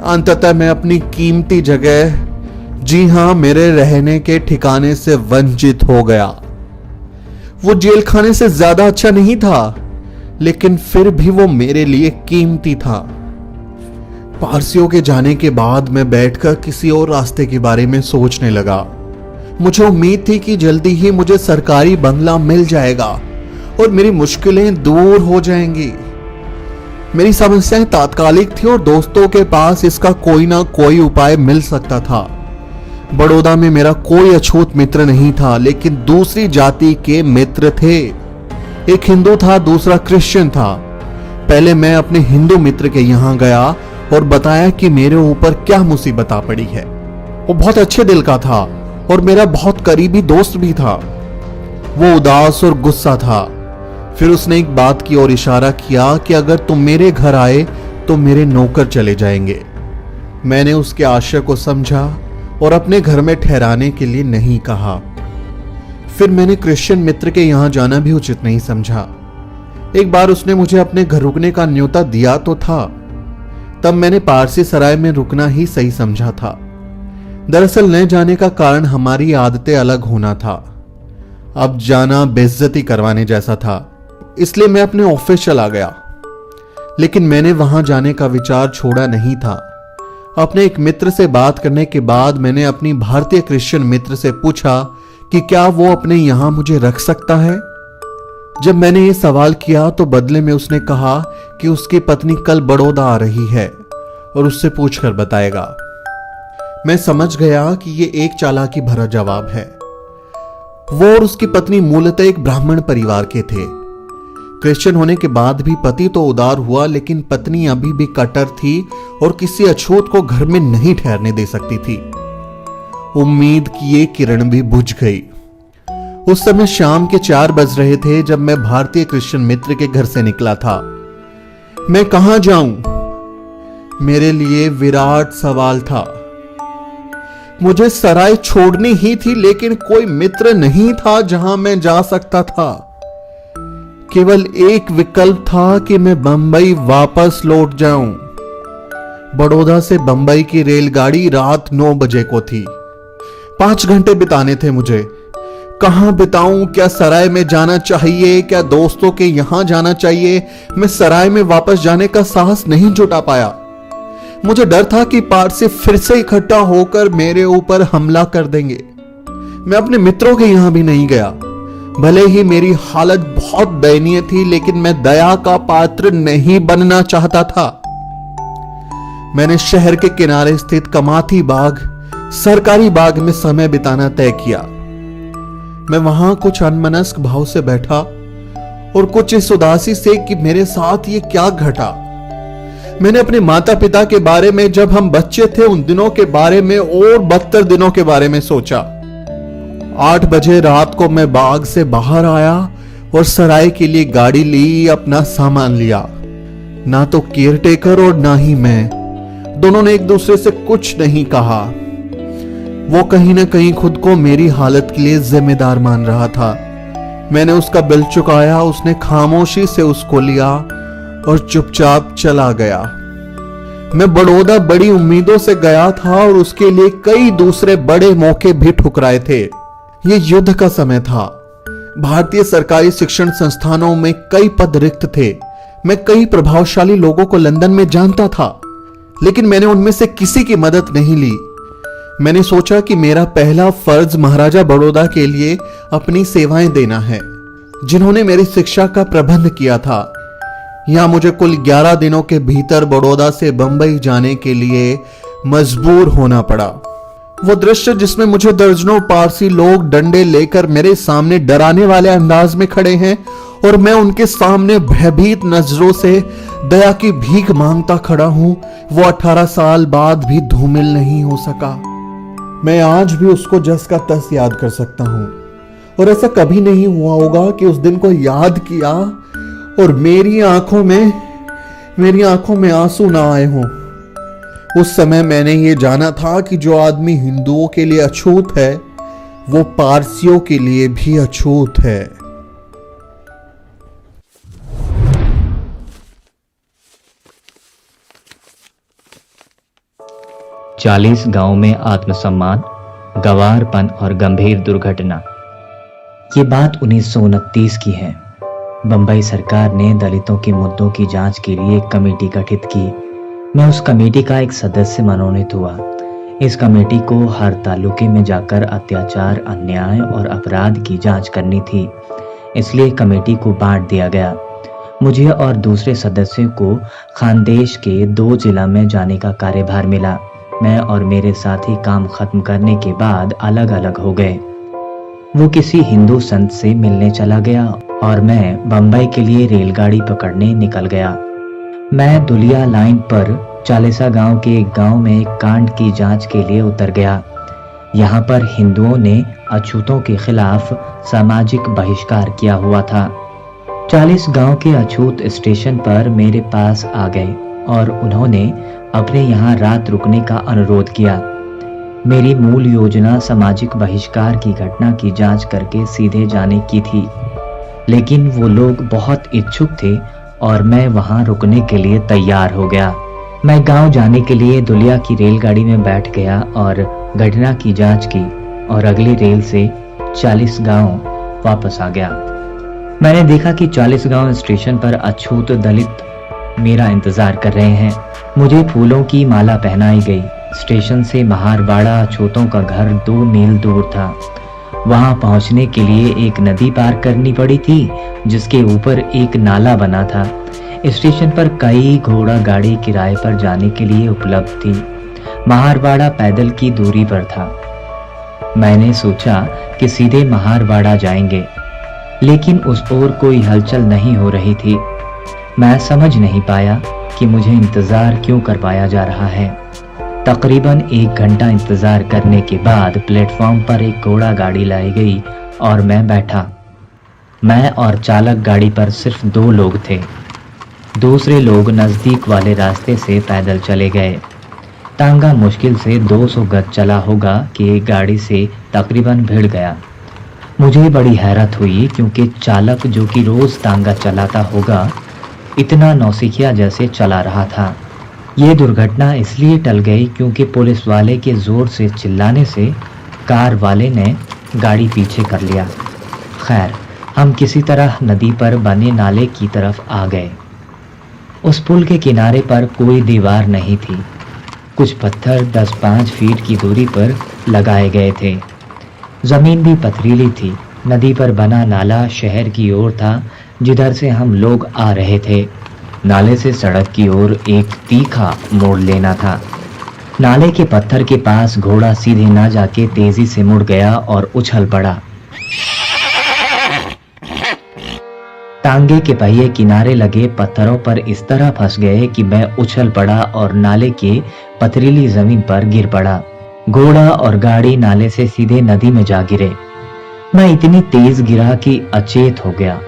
अंततः मैं अपनी कीमती जगह, जी हां, मेरे रहने के ठिकाने से वंचित हो गया। वो जेल खाने से ज्यादा अच्छा नहीं था, लेकिन फिर भी वो मेरे लिए कीमती था। पारसियों के जाने के बाद मैं बैठकर किसी और रास्ते के बारे में सोचने लगा। मुझे उम्मीद थी कि जल्दी ही मुझे सरकारी बंगला मिल जाएगा और मेरी मुश्किलें दूर हो जाएंगी। मेरी समस्याएं तात्कालिक थी और दोस्तों के पास इसका कोई ना कोई उपाय मिल सकता था। बड़ौदा में मेरा कोई अछूत मित्र नहीं था, लेकिन दूसरी जाति के मित्र थे। एक हिंदू था, दूसरा क्रिश्चियन था। पहले मैं अपने हिंदू मित्र के यहां गया और बताया कि मेरे ऊपर क्या मुसीबत आ पड़ी है। वो बहुत अच्छे दिल का था और मेरा बहुत करीबी दोस्त भी था। वो उदास और गुस्सा था। फिर उसने एक बात की ओर इशारा किया कि अगर तुम मेरे घर आए तो मेरे नौकर चले जाएंगे। मैंने उसके आशय को समझा और अपने घर में ठहराने के लिए नहीं कहा। फिर मैंने क्रिश्चियन मित्र के यहां जाना भी उचित नहीं समझा। एक बार उसने मुझे अपने घर रुकने का न्योता दिया तो था, तब मैंने पारसी सराय में रुकना ही सही समझा था। दरअसल न जाने का कारण हमारी आदतें अलग होना था। अब जाना बेइज्जती करवाने जैसा था, इसलिए मैं अपने ऑफिस चला गया। लेकिन मैंने वहां जाने का विचार छोड़ा नहीं था। अपने एक मित्र से बात करने के बाद मैंने अपनी भारतीय क्रिश्चियन मित्र से पूछा कि क्या वो अपने यहां मुझे रख सकता है। जब मैंने ये सवाल किया तो बदले में उसने कहा कि उसकी पत्नी कल बड़ौदा आ रही है और उससे पूछकर बताएगा। मैं समझ गया कि ये एक चालाकी भरा जवाब है। वो और उसकी पत्नी मूलतः एक ब्राह्मण परिवार के थे। क्रिश्चियन होने के बाद भी पति तो उदार हुआ, लेकिन पत्नी अभी भी कट्टर थी और किसी अछूत को घर में नहीं ठहरने दे सकती थी। उम्मीद की ये किरण भी बुझ गई। उस समय शाम के 4 बज रहे थे जब मैं भारतीय क्रिश्चियन मित्र के घर से निकला था। मैं कहां जाऊं? मेरे लिए विराट सवाल था। मुझे सराय छोड़नी ही थी, लेकिन कोई मित्र नहीं था जहां मैं जा सकता था। केवल एक विकल्प था कि मैं बंबई वापस लौट जाऊं। बड़ौदा से बंबई की रेलगाड़ी रात 9 बजे को थी। 5 घंटे बिताने थे मुझे। कहां बिताऊं? क्या सराय में जाना चाहिए? क्या दोस्तों के यहां जाना चाहिए? मैं सराय में वापस जाने का साहस नहीं जुटा पाया। मुझे डर था कि पारसी फिर से इकट्ठा होकर मेरे ऊपर हमला कर देंगे। मैं अपने मित्रों के यहां भी नहीं गया। भले ही मेरी हालत बहुत दयनीय थी, लेकिन मैं दया का पात्र नहीं बनना चाहता था। मैंने शहर के किनारे स्थित कमाथी बाग, सरकारी बाग में समय बिताना तय किया। मैं वहां कुछ अनमनस्क भाव से बैठा और कुछ इस उदासी से कि मेरे साथ ये क्या घटा। मैंने अपने माता पिता के बारे में, जब हम बच्चे थे उन दिनों के बारे में और बदतर दिनों के बारे में सोचा। 8 बजे रात को मैं बाग से बाहर आया और सराय के लिए गाड़ी ली, अपना सामान लिया। ना तो केयरटेकर और ना ही मैं, दोनों ने एक दूसरे से कुछ नहीं कहा। वो कहीं ना कहीं खुद को मेरी हालत के लिए जिम्मेदार मान रहा था। मैंने उसका बिल चुकाया, उसने खामोशी से उसको लिया और चुपचाप चला गया। मैं बड़ौदा बड़ी उम्मीदों से गया था और उसके लिए कई दूसरे बड़े मौके भी ठुकराए थे। ये युद्ध का समय था। भारतीय सरकारी शिक्षण संस्थानों में कई पद रिक्त थे। मैं कई प्रभावशाली लोगों को लंदन में जानता था, लेकिन मैंने उनमें से किसी की मदद नहीं ली। मैंने सोचा कि मेरा पहला फर्ज महाराजा बड़ौदा के लिए अपनी सेवाएं देना है। जिन्होंने मेरी शिक्षा का प्रबंध किया था। यहाँ मुझे कुल 11 दिनों के भीतर बड़ौदा से बंबई जाने के लिए मजबूर होना पड़ा। वो दृश्य जिसमें मुझे दर्जनों पारसी लोग डंडे लेकर मेरे सामने डराने वाले अंदाज में खड़े हैं और मैं उनके सामने भयभीत नजरों से दया की भीख मांगता खड़ा हूं, वो 18 साल बाद भी धूमिल नहीं हो सका। मैं आज भी उसको जस का तस याद कर सकता हूं और ऐसा कभी नहीं हुआ होगा कि उस दिन को याद किया और मेरी आंखों में आंसू ना आए हों। उस समय मैंने ये जाना था कि जो आदमी हिंदुओं के लिए अछूत है वो पारसियों के लिए भी अछूत है। चालीस गांव में आत्मसम्मान, गंवारपन और गंभीर दुर्घटना। ये बात 1929 की है। बंबई सरकार ने दलितों के मुद्दों की जांच के लिए एक कमेटी गठित की। मैं उस कमेटी का एक सदस्य मनोनीत हुआ। इस कमेटी को हर तालुके में जाकर अत्याचार, अन्याय और अपराध की जांच करनी थी, इसलिए कमेटी को बांट दिया गया। मुझे और दूसरे सदस्यों को खानदेश के 2 जिला में जाने का कार्यभार मिला। मैं और मेरे साथी काम खत्म करने के बाद अलग अलग हो गए। वो किसी हिंदू संत से मिलने चला गया और मैं बंबई के लिए रेलगाड़ी पकड़ने निकल गया। मैं दुलिया लाइन पर चालीसा गांव के एक गांव में एक कांड की जांच के लिए उतर गया। यहाँ पर हिंदुओं ने अछूतों के खिलाफ सामाजिक बहिष्कार किया हुआ था। 40 गांव के अछूत स्टेशन पर मेरे पास आ गए और उन्होंने अपने यहाँ रात रुकने का अनुरोध किया। मेरी मूल योजना सामाजिक बहिष्कार की घटना की जांच करके सीधे जाने की थी, लेकिन वो लोग बहुत इच्छुक थे और मैं वहां रुकने के लिए तैयार हो गया। मैं गांव जाने के लिए दुलिया की रेलगाड़ी में बैठ गया और घटना की जांच की और अगली रेल से 40 गांव वापस आ गया। मैंने देखा कि 40 गांव स्टेशन पर अछूत दलित मेरा इंतजार कर रहे हैं। मुझे फूलों की माला पहनाई गई। स्टेशन से महारवाड़ा अछूतों का घर 2 मील दूर था। वहां पहुंचने के लिए एक नदी पार करनी पड़ी थी, जिसके ऊपर एक नाला बना था। स्टेशन पर कई घोड़ा गाड़ी किराए पर जाने के लिए उपलब्ध थी। महारवाड़ा पैदल की दूरी पर था। मैंने सोचा कि सीधे महारवाड़ा जाएंगे, लेकिन उस ओर कोई हलचल नहीं हो रही थी। मैं समझ नहीं पाया कि मुझे इंतजार क्यों करवाया जा रहा है। तकरीबन 1 घंटा इंतजार करने के बाद प्लेटफॉर्म पर एक घोड़ा गाड़ी लाई गई और मैं बैठा। मैं और चालक गाड़ी पर सिर्फ 2 लोग थे। दूसरे लोग नजदीक वाले रास्ते से पैदल चले गए। तांगा मुश्किल से 200 गज चला होगा कि एक गाड़ी से तकरीबन भिड़ गया। मुझे बड़ी हैरत हुई क्योंकि चालक, जो कि रोज तांगा चलाता होगा, इतना नौसिखिया जैसे चला रहा था। ये दुर्घटना इसलिए टल गई क्योंकि पुलिस वाले के जोर से चिल्लाने से कार वाले ने गाड़ी पीछे कर लिया। खैर, हम किसी तरह नदी पर बने नाले की तरफ आ गए। उस पुल के किनारे पर कोई दीवार नहीं थी। कुछ पत्थर 10-5 फीट की दूरी पर लगाए गए थे। जमीन भी पथरीली थी। नदी पर बना नाला शहर की ओर था, जिधर से हम लोग आ रहे थे। नाले से सड़क की ओर एक तीखा मोड़ लेना था। नाले के पत्थर के पास घोड़ा सीधे ना जाके तेजी से मुड़ गया और उछल पड़ा। टांगे के पहिए किनारे लगे पत्थरों पर इस तरह फंस गए कि मैं उछल पड़ा और नाले के पथरीली जमीन पर गिर पड़ा। घोड़ा और गाड़ी नाले से सीधे नदी में जा गिरे। मैं इतनी तेज गिरा कि अचेत हो गया।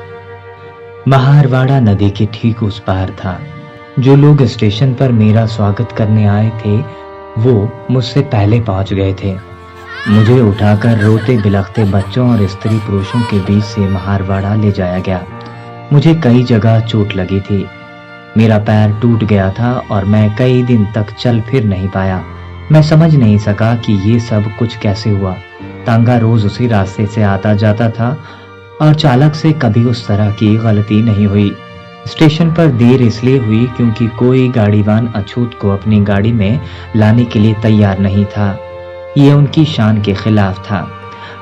महारवाड़ा नदी के ठीक उस पार था। जो लोग स्टेशन पर मेरा स्वागत करने आए थे वो मुझसे पहले पहुंच गए थे। मुझे उठाकर रोते बिलखते बच्चों और स्त्री पुरुषों के बीच से महारवाड़ा ले जाया गया। मुझे कई जगह चोट लगी थी। मेरा पैर टूट गया था और मैं कई दिन तक चल फिर नहीं पाया। मैं समझ नहीं सका कि ये सब कुछ कैसे हुआ। तांगा रोज उसी रास्ते से आता जाता था और चालक से कभी उस तरह की गलती नहीं हुई। स्टेशन पर देर इसलिए हुई क्योंकि कोई गाड़ीवान अछूत को अपनी गाड़ी में लाने के लिए तैयार नहीं था। ये उनकी शान के खिलाफ था।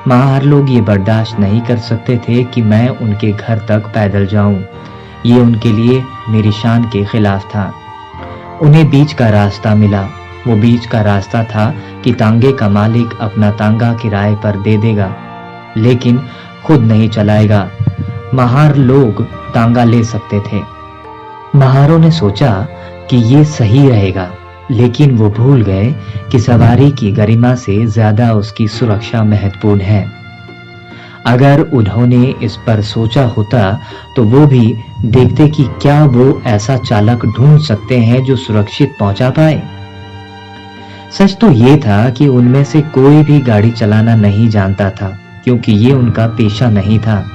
महार लोग ये बर्दाश्त नहीं कर सकते थे कि मैं उनके घर तक पैदल जाऊं। ये उनके लिए मेरी शान के खिलाफ था। उन्हें बीच का रास्ता मिला। वो बीच का रास्ता था कि तांगे का मालिक अपना तांगा किराए पर दे देगा, लेकिन खुद नहीं चलाएगा। महार लोग तांगा ले सकते थे। महारों ने सोचा कि ये सही रहेगा, लेकिन वो भूल गए कि सवारी की गरिमा से ज्यादा उसकी सुरक्षा महत्वपूर्ण है। अगर उन्होंने इस पर सोचा होता तो वो भी देखते कि क्या वो ऐसा चालक ढूंढ सकते हैं जो सुरक्षित पहुंचा पाए। सच तो ये था कि उनमें से कोई भी गाड़ी चलाना नहीं जानता था, क्योंकि ये उनका पेशा नहीं था।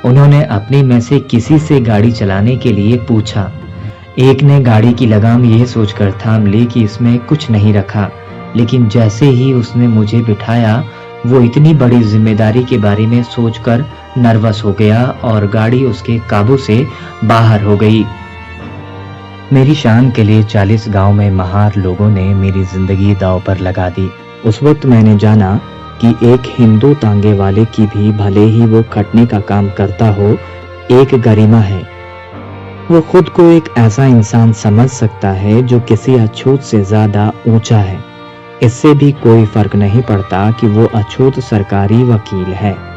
उन्होंने अपने में से किसी से गाड़ी चलाने के लिए पूछा। एक ने गाड़ी की लगाम ये सोचकर थाम ली कि इसमें कुछ नहीं रखा, लेकिन जैसे ही उसने मुझे बिठाया, वो इतनी बड़ी जिम्मेदारी के बारे में सोचकर नर्वस हो गया और गाड़ी उसके काबू से बाहर हो गई। मेरी शान के लिए 40 गांव में महार लोगों ने मेरी जिंदगी दांव पर लगा दी। उस वक्त मैंने जाना कि एक हिंदू तांगे वाले की भी, भले ही वो खटने का काम करता हो, एक गरिमा है। वो खुद को एक ऐसा इंसान समझ सकता है जो किसी अछूत से ज्यादा ऊंचा है। इससे भी कोई फर्क नहीं पड़ता कि वो अछूत सरकारी वकील है।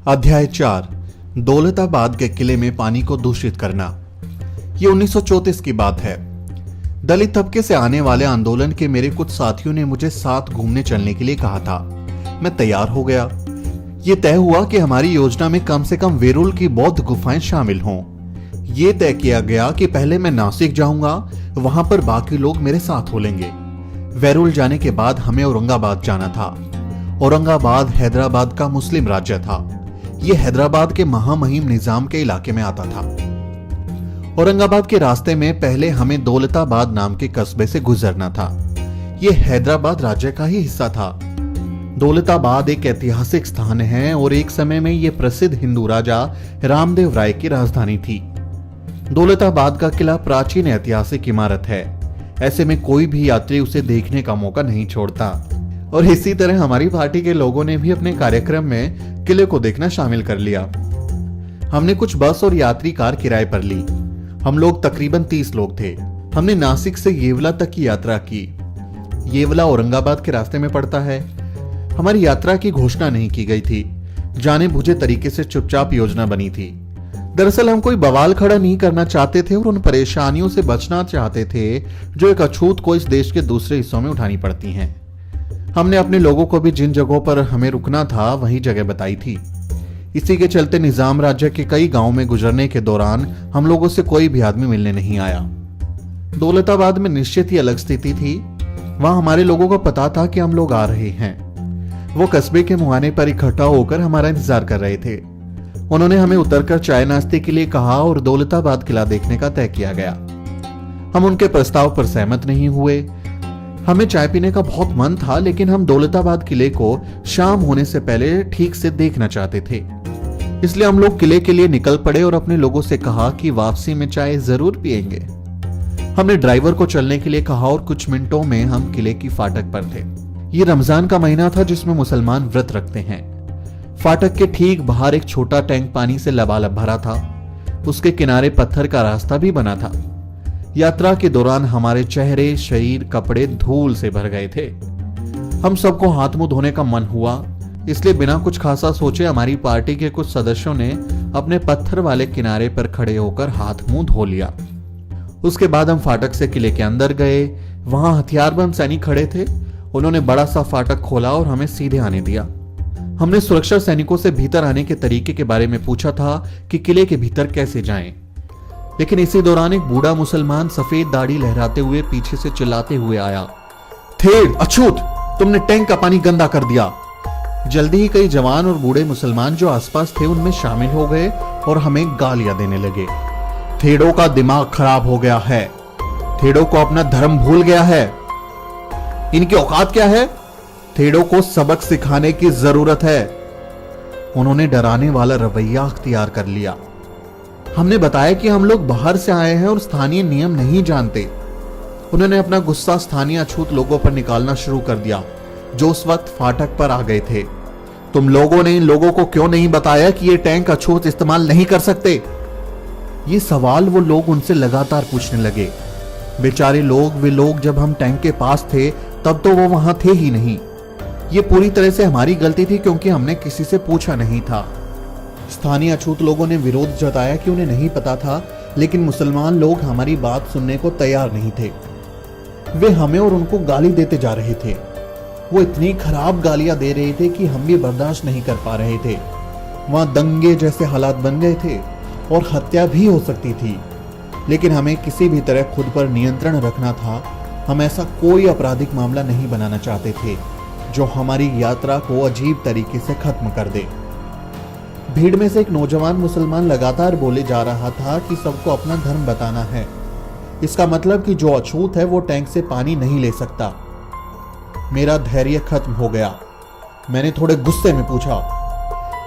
अध्याय 4, दौलताबाद के किले में पानी को दूषित करना। ये 1934 की बात है। दलित तबके से आने वाले आंदोलन के मेरे कुछ साथियों ने मुझे साथ घूमने चलने के लिए कहा था। मैं तैयार हो गया। ये तय हुआ कि हमारी योजना में कम से कम वेरुल की बौद्ध गुफाएं शामिल हों। ये तय किया गया कि पहले मैं नासिक जाऊंगा, वहां पर बाकी लोग मेरे साथ हो लेंगे। वेरुल जाने के बाद हमें औरंगाबाद जाना था। औरंगाबाद हैदराबाद का मुस्लिम राज्य था। यह हैदराबाद के महामहिम निजाम के इलाके में आता था। औरंगाबाद के रास्ते में पहले हमें दौलताबाद नाम के कस्बे से गुजरना था। यह हैदराबाद राज्य का ही हिस्सा था। दौलताबाद एक ऐतिहासिक स्थान है और एक समय में यह प्रसिद्ध हिंदू राजा रामदेव राय की राजधानी थी। दौलताबाद का किला प्राचीन ऐतिहासिक इमारत है। ऐसे में कोई भी यात्री उसे देखने का मौका नहीं छोड़ता। और इसी तरह हमारी पार्टी के लोगों ने भी अपने कार्यक्रम में किले को देखना शामिल कर लिया। हमने कुछ बस और यात्री कार किराए पर ली। हम लोग तकरीबन 30 लोग थे। हमने नासिक से येवला तक की यात्रा की। येवला औरंगाबाद के रास्ते में पड़ता है। हमारी यात्रा की घोषणा नहीं की गई थी। जाने बुझे तरीके से चुपचाप योजना बनी थी। दरअसल हम कोई बवाल खड़ा नहीं करना चाहते थे और उन परेशानियों से बचना चाहते थे जो एक अछूत को इस देश के दूसरे हिस्सों में उठानी पड़ती हैं। हमने अपने लोगों को भी जिन जगहों पर हमें रुकना था वही जगह बताई थी। इसी के चलते निजाम राज्य के कई गांवों में गुजरने के दौरान हम लोगों से कोई भी आदमी मिलने नहीं आया। दौलताबाद में निश्चित ही अलग स्थिति थी। वहां हमारे लोगों को पता था कि हम लोग आ रहे हैं। वो कस्बे के मुहाने पर इकट्ठा होकर हमारा इंतजार कर रहे थे। उन्होंने हमें उतरकर चाय नाश्ते के लिए कहा और दौलताबाद किला देखने का तय किया गया। हम उनके प्रस्ताव पर सहमत नहीं हुए। हमें चाय पीने का बहुत मन था, लेकिन हम दौलताबाद किले को शाम होने से पहले ठीक से देखना चाहते थे। इसलिए हम लोग किले के लिए निकल पड़े और अपने लोगों से कहा कि वापसी में चाय जरूर पिएंगे। हमने ड्राइवर को चलने के लिए कहा और कुछ मिनटों में हम किले की फाटक पर थे। ये रमजान का महीना था जिसमें मुसलमान व्रत रखते हैं। फाटक के ठीक बाहर एक छोटा टैंक पानी से लबालब भरा था। उसके किनारे पत्थर का रास्ता भी बना था। यात्रा के दौरान हमारे चेहरे, शरीर, कपड़े धूल से भर गए थे। हम सबको हाथ मुंह धोने का मन हुआ, इसलिए बिना कुछ खासा सोचे हमारी पार्टी के कुछ सदस्यों ने अपने पत्थर वाले किनारे पर खड़े होकर हाथ मुंह धो लिया। उसके बाद हम फाटक से किले के अंदर गए। वहां हथियारबंद सैनिक खड़े थे। उन्होंने बड़ा सा फाटक खोला और हमें सीधे आने दिया। हमने सुरक्षा सैनिकों से भीतर आने के तरीके के बारे में पूछा था कि किले के भीतर कैसे जाएं। लेकिन इसी दौरान एक बूढ़ा मुसलमान सफेद दाढ़ी लहराते हुए पीछे से चिल्लाते हुए आया, "थेड़, अछूत, तुमने टैंक का पानी गंदा कर दिया।" जल्दी ही कई जवान और बूढ़े मुसलमान जो आसपास थे उनमें शामिल हो गए और हमें गालियां देने लगे। थेड़ों का दिमाग खराब हो गया है। थेड़ों को अपना धर्म भूल गया है। इनकी औकात क्या है? थेड़ों को सबक सिखाने की जरूरत है। उन्होंने डराने वाला रवैया अख्तियार कर लिया। हमने बताया कि हम लोग बाहर से आए हैं और स्थानीय नियम नहीं जानते। उन्होंने अपना गुस्सा स्थानीय अछूत लोगों पर निकालना शुरू कर दिया, जो उस वक्त फाटक पर आ गए थे। तुम लोगों ने इन लोगों को क्यों नहीं बताया कि ये टैंक अछूत इस्तेमाल नहीं कर सकते? ये सवाल वो लोग उनसे लगातार पूछने लगे। बेचारे लोग, वे लोग जब हम टैंक के पास थे तब तो वो वहां थे ही नहीं। ये पूरी तरह से हमारी गलती थी क्योंकि हमने किसी से पूछा नहीं था। स्थानीय अछूत लोगों ने विरोध जताया कि उन्हें नहीं पता था, लेकिन मुसलमान लोग हमारी बात सुनने को तैयार नहीं थे। वे हमें और उनको गाली देते जा रहे थे। वो इतनी खराब गालियां दे रहे थे कि हम भी बर्दाश्त नहीं कर पा रहे थे। वहां दंगे जैसे हालात बन गए थे और हत्या भी हो सकती थी, लेकिन हमें किसी भी तरह खुद पर नियंत्रण रखना था। हम ऐसा कोई आपराधिक मामला नहीं बनाना चाहते थे जो हमारी यात्रा को अजीब तरीके से खत्म कर दे। भीड़ में से एक नौजवान मुसलमान लगातार बोले जा रहा था कि सबको अपना धर्म बताना है। इसका मतलब कि जो अछूत है वो टैंक से पानी नहीं ले सकता। मेरा धैर्य खत्म हो गया। मैंने थोड़े गुस्से में पूछा,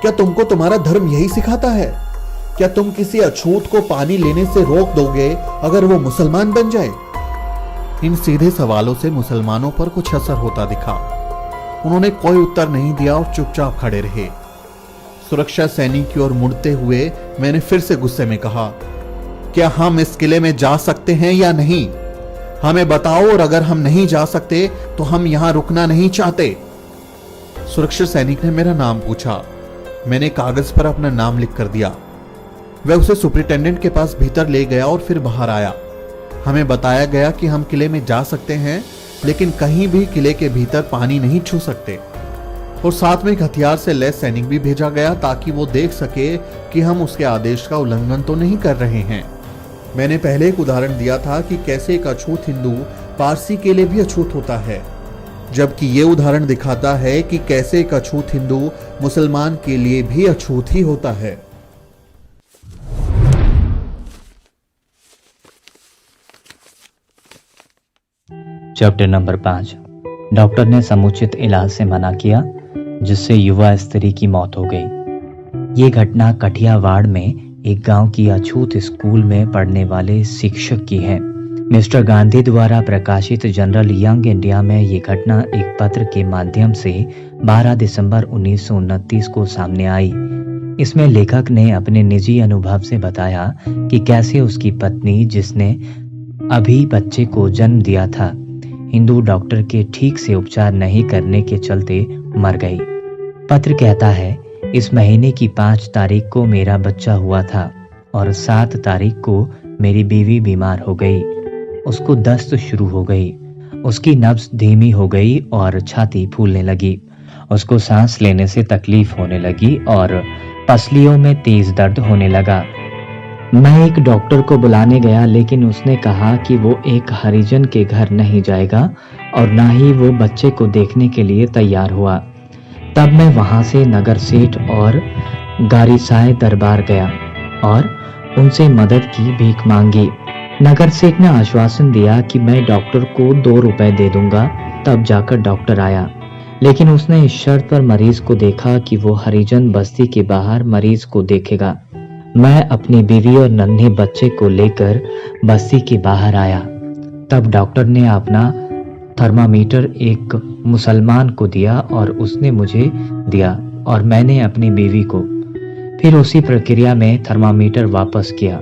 क्या तुमको तुम्हारा धर्म यही सिखाता है? क्या तुम किसी अछूत को पानी लेने से रोक दोगे अगर वो मुसलमान बन जाए? इन सीधे सवालों से मुसलमानों पर कुछ असर होता दिखा। उन्होंने कोई उत्तर नहीं दिया और चुपचाप खड़े रहे। सुरक्षा सैनिक की ओर मुड़ते हुए मैंने फिर से गुस्से में कहा, क्या हम इस किले में जा सकते हैं या नहीं? हमें बताओ, और अगर हम नहीं जा सकते तो हम यहां रुकना नहीं चाहते। सुरक्षा सैनिक ने मेरा नाम पूछा। मैंने कागज पर अपना नाम लिख कर दिया। वह उसे सुपरिटेंडेंट के पास भीतर ले गया और फिर बाहर आया। हमें बताया गया कि हम किले में जा सकते हैं, लेकिन कहीं भी किले के भीतर पानी नहीं छू सकते। और साथ में एक हथियार से लैस सैनिक भी भेजा गया ताकि वो देख सके कि हम उसके आदेश का उल्लंघन तो नहीं कर रहे हैं। मैंने पहले एक उदाहरण दिया था कि कैसे एक अछूत हिंदू पारसी के लिए भी अछूत होता है, जबकि ये उदाहरण दिखाता है कि कैसे एक अछूत हिंदू मुसलमान के लिए भी अछूत ही होता है। Chapter number 5। डॉक्टर ने समुचित इलाज से मना किया, जिससे युवा स्त्री की मौत हो गई। ये घटना कठियावाड़ में एक गांव की अछूत स्कूल में पढ़ने वाले शिक्षक की है। मिस्टर गांधी द्वारा प्रकाशित जनरल यंग इंडिया में ये घटना एक पत्र के माध्यम से 12 दिसंबर 1929 को सामने आई। इसमें लेखक ने अपने निजी अनुभव से बताया कि कैसे उसकी पत्नी, जिसने अभी बच्चे को जन्म दिया था, हिंदू डॉक्टर के ठीक से उपचार नहीं करने के चलते मर गई। पत्र कहता है, इस महीने की 5 तारीख को मेरा बच्चा हुआ था और 7 तारीख को मेरी बीवी बीमार हो गई। उसको दस्त शुरू हो गई। उसकी नब्ज धीमी हो गई और छाती फूलने लगी। उसको सांस लेने से तकलीफ होने लगी और पसलियों में तेज दर्द होने लगा। मैं एक डॉक्टर को बुलाने गया, लेकिन उसने कहा कि वो एक हरिजन के घर नहीं जाएगा और ना ही वो बच्चे को देखने के लिए तैयार हुआ। तब मैं वहां से नगर सेठ और गारीसाए दरबार गया और उनसे मदद की भीख मांगी। नगर सेठ ने आश्वासन दिया कि मैं डॉक्टर को 2 रुपए दे दूंगा। तब जाकर डॉक्टर आया, लेकिन उसने इस शर्त पर मरीज को देखा कि वो हरिजन बस्ती के बाहर मरीज को देखेगा। मैं अपनी बीवी और नन्हे बच्चे को लेकर बस्ती के बाहर आया। तब डॉक्टर ने अपना थर्मामीटर एक मुसलमान को दिया और उसने मुझे दिया और मैंने अपनी बीवी को। फिर उसी प्रक्रिया में थर्मामीटर वापस किया।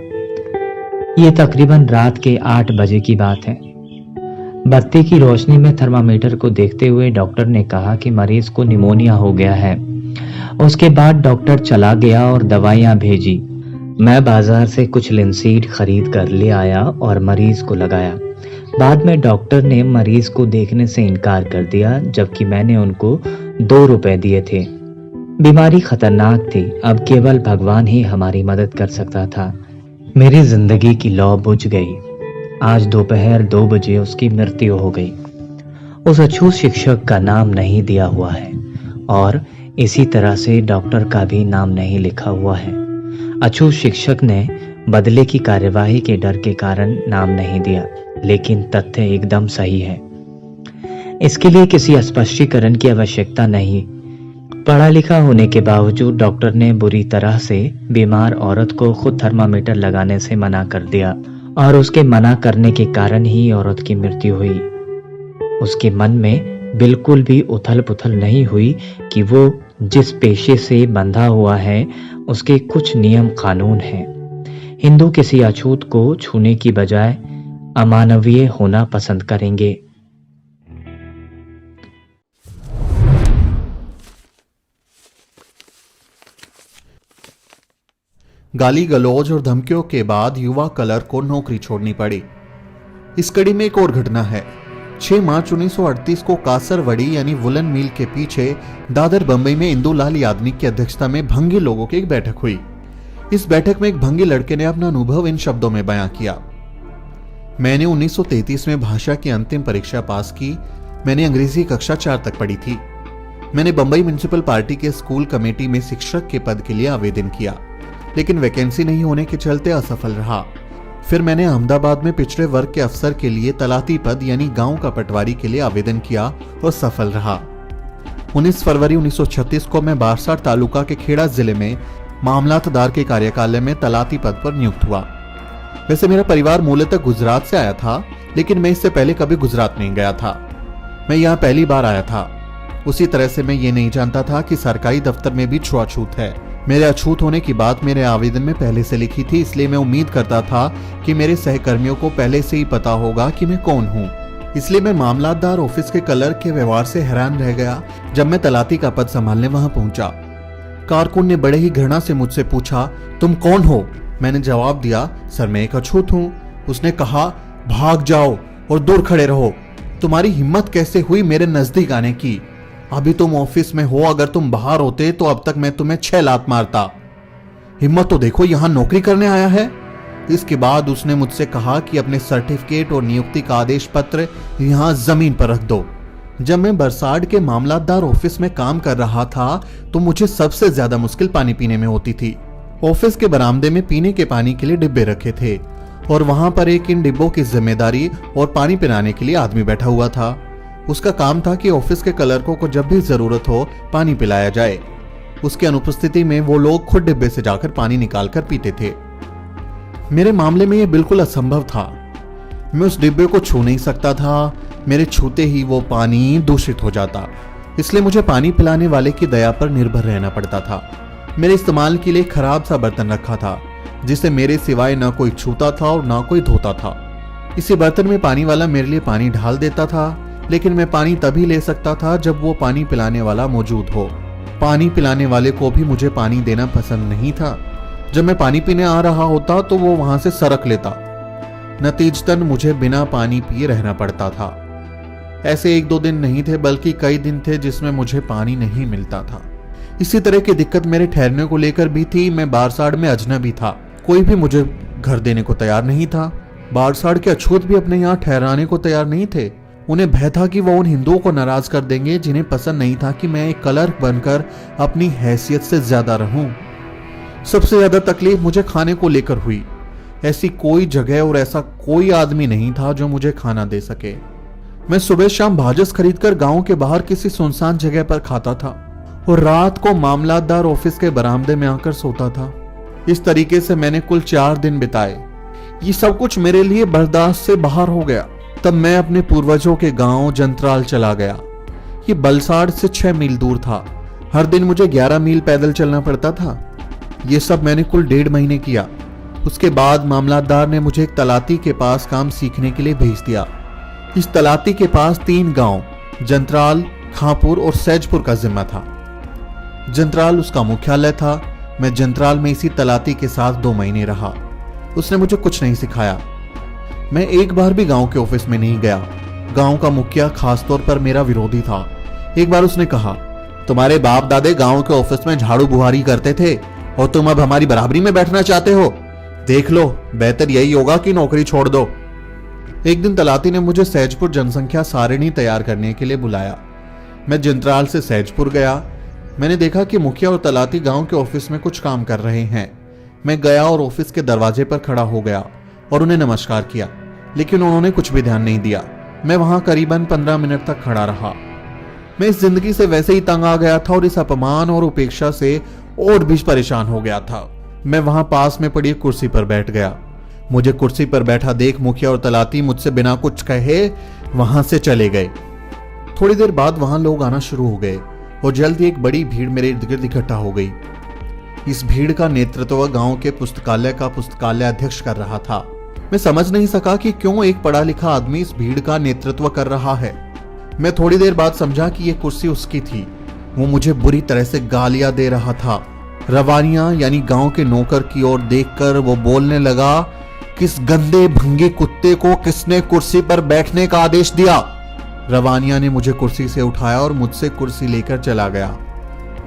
ये तकरीबन रात के 8 बजे की बात है। बत्ती की रोशनी में थर्मामीटर को देखते हुए डॉक्टर ने कहा कि मरीज को निमोनिया हो गया है। उसके बाद डॉक्टर चला गया और दवाइयां भेजी। मैं बाजार से कुछ लिनसीड खरीद कर ले आया और मरीज को लगाया। बाद में डॉक्टर ने मरीज को देखने से इनकार कर दिया, जबकि मैंने उनको 2 रुपए दिए थे। बीमारी खतरनाक थी। अब केवल भगवान ही हमारी मदद कर सकता था। मेरी जिंदगी की लौ बुझ गई। आज दोपहर 2 बजे उसकी मृत्यु हो गई। उस अछूत शिक्षक का नाम नहीं दिया हुआ है और इसी तरह से डॉक्टर का भी नाम नहीं लिखा हुआ है। अछूत शिक्षक ने बदले की कार्यवाही के डर के कारण नाम नहीं दिया, लेकिन तथ्य एकदम सही है। इसके लिए किसी स्पष्टीकरण की आवश्यकता नहीं। पढ़ा लिखा होने के बावजूद डॉक्टर ने बुरी तरह से बीमार औरत को खुद थर्मामीटर लगाने से मना कर दिया और उसके मना करने के कारण ही औरत की मृत्यु हुई। उसके मन में बिल्कुल भी उथल पुथल नहीं हुई कि वो जिस पेशे से बंधा हुआ है उसके कुछ नियम कानून हैं। हिंदू किसी अछूत को छूने की बजाय अमानवीय होना पसंद करेंगे। गाली गलौज और धमकियों के बाद युवा कलर को नौकरी छोड़नी पड़ी। इस कड़ी में एक और घटना है। 6 मार्च 1938 को कासरवड़ी यानी वुलन मिल के पीछे दादर बंबई में इंदुलाल यादनिक की अध्यक्षता में भंगी लोगों की एक बैठक हुई। इस बैठक में एक भंगी लड़के ने अपना अनुभव इन शब्दों में बयां किया। मैंने 1933 में भाषा की अंतिम परीक्षा पास की। मैंने अंग्रेजी कक्षा 4 तक पढ़ी थी। मैंने बंबई म्युनिसिपल पार्टी के स्कूल कमेटी में शिक्षक के पद के लिए आवेदन किया, लेकिन वैकेंसी नहीं होने के चलते असफल रहा। फिर मैंने अहमदाबाद में पिछड़े वर्ग के अफसर के लिए तलाती पद यानी गांव का पटवारी के लिए आवेदन किया और सफल रहा। 19 फरवरी 1936 को मैं बारसाट तालुका के खेड़ा जिले में मामलातदार के कार्यकालय में तलाती पद पर नियुक्त हुआ। वैसे मेरा परिवार मूलतः गुजरात से आया था, लेकिन मैं इससे पहले कभी गुजरात नहीं गया था। मैं यहाँ पहली बार आया था। उसी तरह से मैं ये नहीं जानता था कि सरकारी दफ्तर में भी छुआछूत है। मेरे अछूत होने की बात मेरे आवेदन में पहले से लिखी थी, इसलिए मैं उम्मीद करता था कि मेरे सहकर्मियों को पहले से ही पता होगा कि मैं कौन हूँ। इसलिए मैं मामलातदार ऑफिस के क्लर्क के व्यवहार से हैरान रह गया जब मैं तलाती का पद संभालने वहां पहुंचा। कारकुन ने बड़े ही घृणा से मुझसे पूछा, तुम कौन हो? मैंने जवाब दिया, सर मैं एक अछूत हूँ। उसने कहा, भाग जाओ और दूर खड़े रहो। तुम्हारी हिम्मत कैसे हुई मेरे नजदीक आने की? अभी तुम ऑफिस में हो, अगर तुम बाहर होते तो अब तक मैं तुम्हें 6 लात मारता। हिम्मत तो देखो, यहाँ नौकरी करने आया है। इसके बाद उसने मुझसे कहा कि अपने सर्टिफिकेट और नियुक्ति का आदेश पत्र यहाँ जमीन पर रख दो। जब मैं बरसाड के मामलातदार ऑफिस में काम कर रहा था तो मुझे सबसे ज्यादा मुश्किल पानी पीने में होती थी। ऑफिस के बरामदे में पीने के पानी के लिए डिब्बे रखे थे और वहां पर एक इन डिब्बों की जिम्मेदारी और पानी पिलाने के लिए आदमी बैठा हुआ था। उसका काम था कि ऑफिस के क्लर्कों को जब भी जरूरत हो पानी पिलाया जाए। उसकी अनुपस्थिति में वो लोग खुद डिब्बे से जाकर पानी निकाल कर पीते थे। मेरे मामले में यह बिल्कुल असंभव था। मैं उस डिब्बे को छू नहीं सकता था। मेरे छूते ही वो पानी दूषित हो जाता, इसलिए मुझे पानी पिलाने वाले की दया पर निर्भर रहना पड़ता था। मेरे इस्तेमाल के लिए खराब सा बर्तन रखा था जिसे मेरे सिवाय ना कोई छूता था और ना कोई धोता था। इसी बर्तन में पानी वाला मेरे लिए पानी ढाल देता था, लेकिन मैं पानी तभी ले सकता था जब वो पानी पिलाने वाला मौजूद हो। पानी पिलाने वाले को भी मुझे पानी देना पसंद नहीं था। जब मैं पानी पीने आ रहा होता तो वो वहां से सरक लेता। नतीजतन मुझे बिना पानी पिए रहना पड़ता था। ऐसे 1-2 दिन नहीं थे, बल्कि कई दिन थे जिसमें मुझे पानी नहीं मिलता था। इसी तरह की दिक्कत मेरे ठहरने को लेकर भी थी। मैं बारसाड में अजनबी था, कोई भी मुझे घर देने को तैयार नहीं था। बारसाड के अछूत भी अपने यहाँ ठहराने को तैयार नहीं थे। उन्हें भय था कि वो उन हिंदुओं को नाराज कर देंगे जिन्हें पसंद नहीं था कि मैं एक क्लर्क बनकर अपनी हैसियत से ज्यादा रहूं। सबसे ज्यादा तकलीफ मुझे खाने को लेकर हुई। ऐसी कोई जगह और ऐसा कोई आदमी नहीं था जो मुझे खाना दे सके। मैं सुबह शाम भाजस खरीदकर गांव के बाहर किसी सुनसान जगह पर खाता था और रात को मामलातदार ऑफिस के बरामदे में आकर सोता था। इस तरीके से मैंने कुल 4 दिन बिताए। ये सब कुछ मेरे लिए बर्दाश्त से बाहर हो गया। तब मैं अपने पूर्वजों के गांव जंत्राल चला गया। ये बलसाड़ से 6 मील दूर था। हर दिन मुझे 11 मील पैदल चलना पड़ता था। ये सब मैंने कुल 1.5 महीने किया। उसके बाद मामलातदार ने मुझे एक तलाती के पास काम सीखने के लिए भेज दिया। इस तलाती के पास 3 गांव जंत्राल, खांपुर और सैजपुर का जिम्मा था। जंत्राल उसका मुख्यालय था। मैं जंत्राल में इसी तलाती के साथ 2 महीने रहा। उसने मुझे कुछ नहीं सिखाया। मैं एक बार भी गांव के ऑफिस में नहीं गया। गांव का मुखिया खासतौर पर मेरा विरोधी था। एक बार उसने कहा, तुम्हारे बाप दादे गांव के ऑफिस में झाड़ू बुहारी करते थे और तुम अब हमारी बराबरी में बैठना चाहते हो? देख लो, बेहतर यही होगा कि नौकरी छोड़ दो। एक दिन तलाती ने मुझे सैजपुर जनसंख्या सारिणी तैयार करने के लिए बुलाया। मैं जंत्राल से सैजपुर गया। मैंने देखा कि मुखिया और तलाती गांव के ऑफिस में कुछ काम कर रहे हैं। मैं गया और ऑफिस के दरवाजे पर खड़ा हो गया और उन्हें नमस्कार किया, लेकिन उन्होंने कुछ भी ध्यान नहीं दिया। मैं वहां करीबन 15 मिनट तक खड़ा रहा। मैं इस जिंदगी से वैसे ही तंग आ गया था और इस अपमान और उपेक्षा से और भी परेशान हो गया था। मैं वहां पास में पड़ी एक कुर्सी पर बैठ गया। मुझे कुर्सी पर बैठा देख मुखिया और तलाती मुझसे बिना कुछ कहे वहां से चले गए। थोड़ी देर बाद वहां लोग आना शुरू हो गए और जल्द ही एक बड़ी भीड़ मेरे इर्द गिर्द इकट्ठा हो गई। इस भीड़ का नेतृत्व गांव के पुस्तकालय का पुस्तकालय अध्यक्ष कर रहा था। मैं समझ नहीं सका कि क्यों एक पढ़ा लिखा आदमी इस भीड़ का नेतृत्व कर रहा है। मैं थोड़ी देर बाद समझा कि यह कुर्सी उसकी थी। वो मुझे बुरी तरह से गालियां दे रहा था। रवानिया यानी गांव के नौकर की ओर देखकर वो बोलने लगा, किस गंदे भंगे कुत्ते को किसने कुर्सी पर बैठने का आदेश दिया? रवानिया ने मुझे कुर्सी से उठाया और मुझसे कुर्सी लेकर चला गया।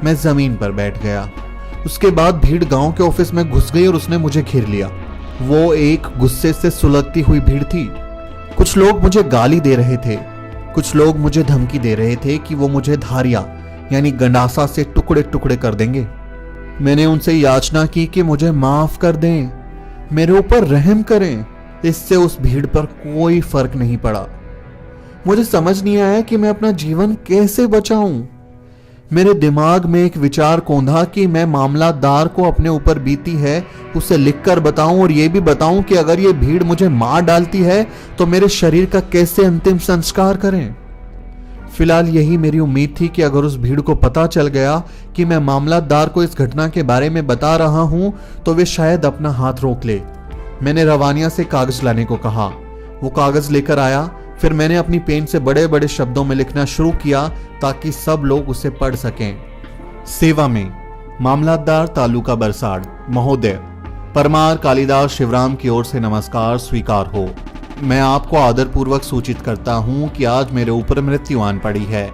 मैं जमीन पर बैठ गया। उसके बाद भीड़ गांव के ऑफिस में घुस गई और उसने मुझे घेर लिया। वो एक गुस्से से सुलगती हुई भीड़ थी। कुछ लोग मुझे गाली दे रहे थे, कुछ लोग मुझे धमकी दे रहे थे कि वो मुझे धारिया यानी गंडासा से टुकड़े टुकड़े कर देंगे। मैंने उनसे याचना की कि मुझे माफ कर दें, मेरे ऊपर रहम करें। इससे उस भीड़ पर कोई फर्क नहीं पड़ा। मुझे समझ नहीं आया कि मैं अपना जीवन कैसे बचाऊं। मेरे दिमाग में एक विचार कौंधा कि मैं मामलादार को अपने ऊपर बीती है उसे लिखकर बताऊं और यह भी बताऊं कि अगर ये भीड़ मुझे मार डालती है तो मेरे शरीर का कैसे अंतिम संस्कार करें। फिलहाल यही मेरी उम्मीद थी कि अगर उस भीड़ को पता चल गया कि मैं मामलादार को इस घटना के बारे में बता रहा हूं तो वे शायद अपना हाथ रोक ले। मैंने रवानिया से कागज लाने को कहा। वो कागज लेकर आया। फिर मैंने अपनी पेन से बड़े बड़े शब्दों में लिखना शुरू किया ताकि सब लोग उसे पढ़ सकें। सेवा में मामलादार तालुका बरसाड़ महोदय, परमार कालिदास शिवराम की ओर से नमस्कार स्वीकार हो। मैं आपको आदरपूर्वक सूचित करता हूं कि आज मेरे ऊपर मृत्यु आन पड़ी है।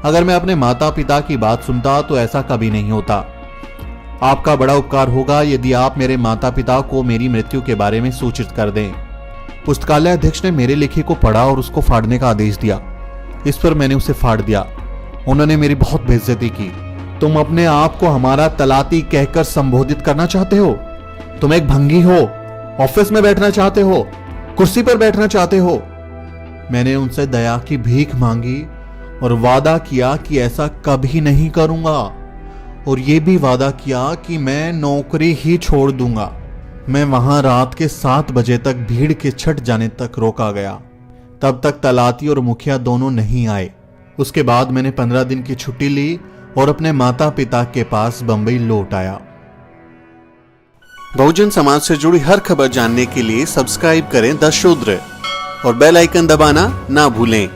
अगर मैं अपने माता पिता की बात सुनता तो ऐसा कभी नहीं होता। आपका बड़ा उपकार होगा यदि आप मेरे माता पिता को मेरी मृत्यु के बारे में सूचित कर दें। पुस्तकालय अध्यक्ष ने मेरे लिखे को पढ़ा और उसको फाड़ने का आदेश दिया। इस पर मैंने उसे फाड़ दिया। उन्होंने मेरी बहुत बेइज्जती की। तुम अपने आप को हमारा तलाती कहकर संबोधित करना चाहते हो? तुम एक भंगी हो, ऑफिस में बैठना चाहते हो, कुर्सी पर बैठना चाहते हो। मैंने उनसे दया की भीख मांगी और वादा किया कि ऐसा कभी नहीं करूंगा, और यह भी वादा किया कि मैं नौकरी ही छोड़ दूंगा। मैं वहां रात के 7 बजे तक भीड़ के छट जाने तक रोका गया। तब तक तलाती और मुखिया दोनों नहीं आए। उसके बाद मैंने 15 दिन की छुट्टी ली और अपने माता पिता के पास बंबई लौट आया। बहुजन समाज से जुड़ी हर खबर जानने के लिए सब्सक्राइब करें द शूद्र और बेल आइकन दबाना ना भूलें।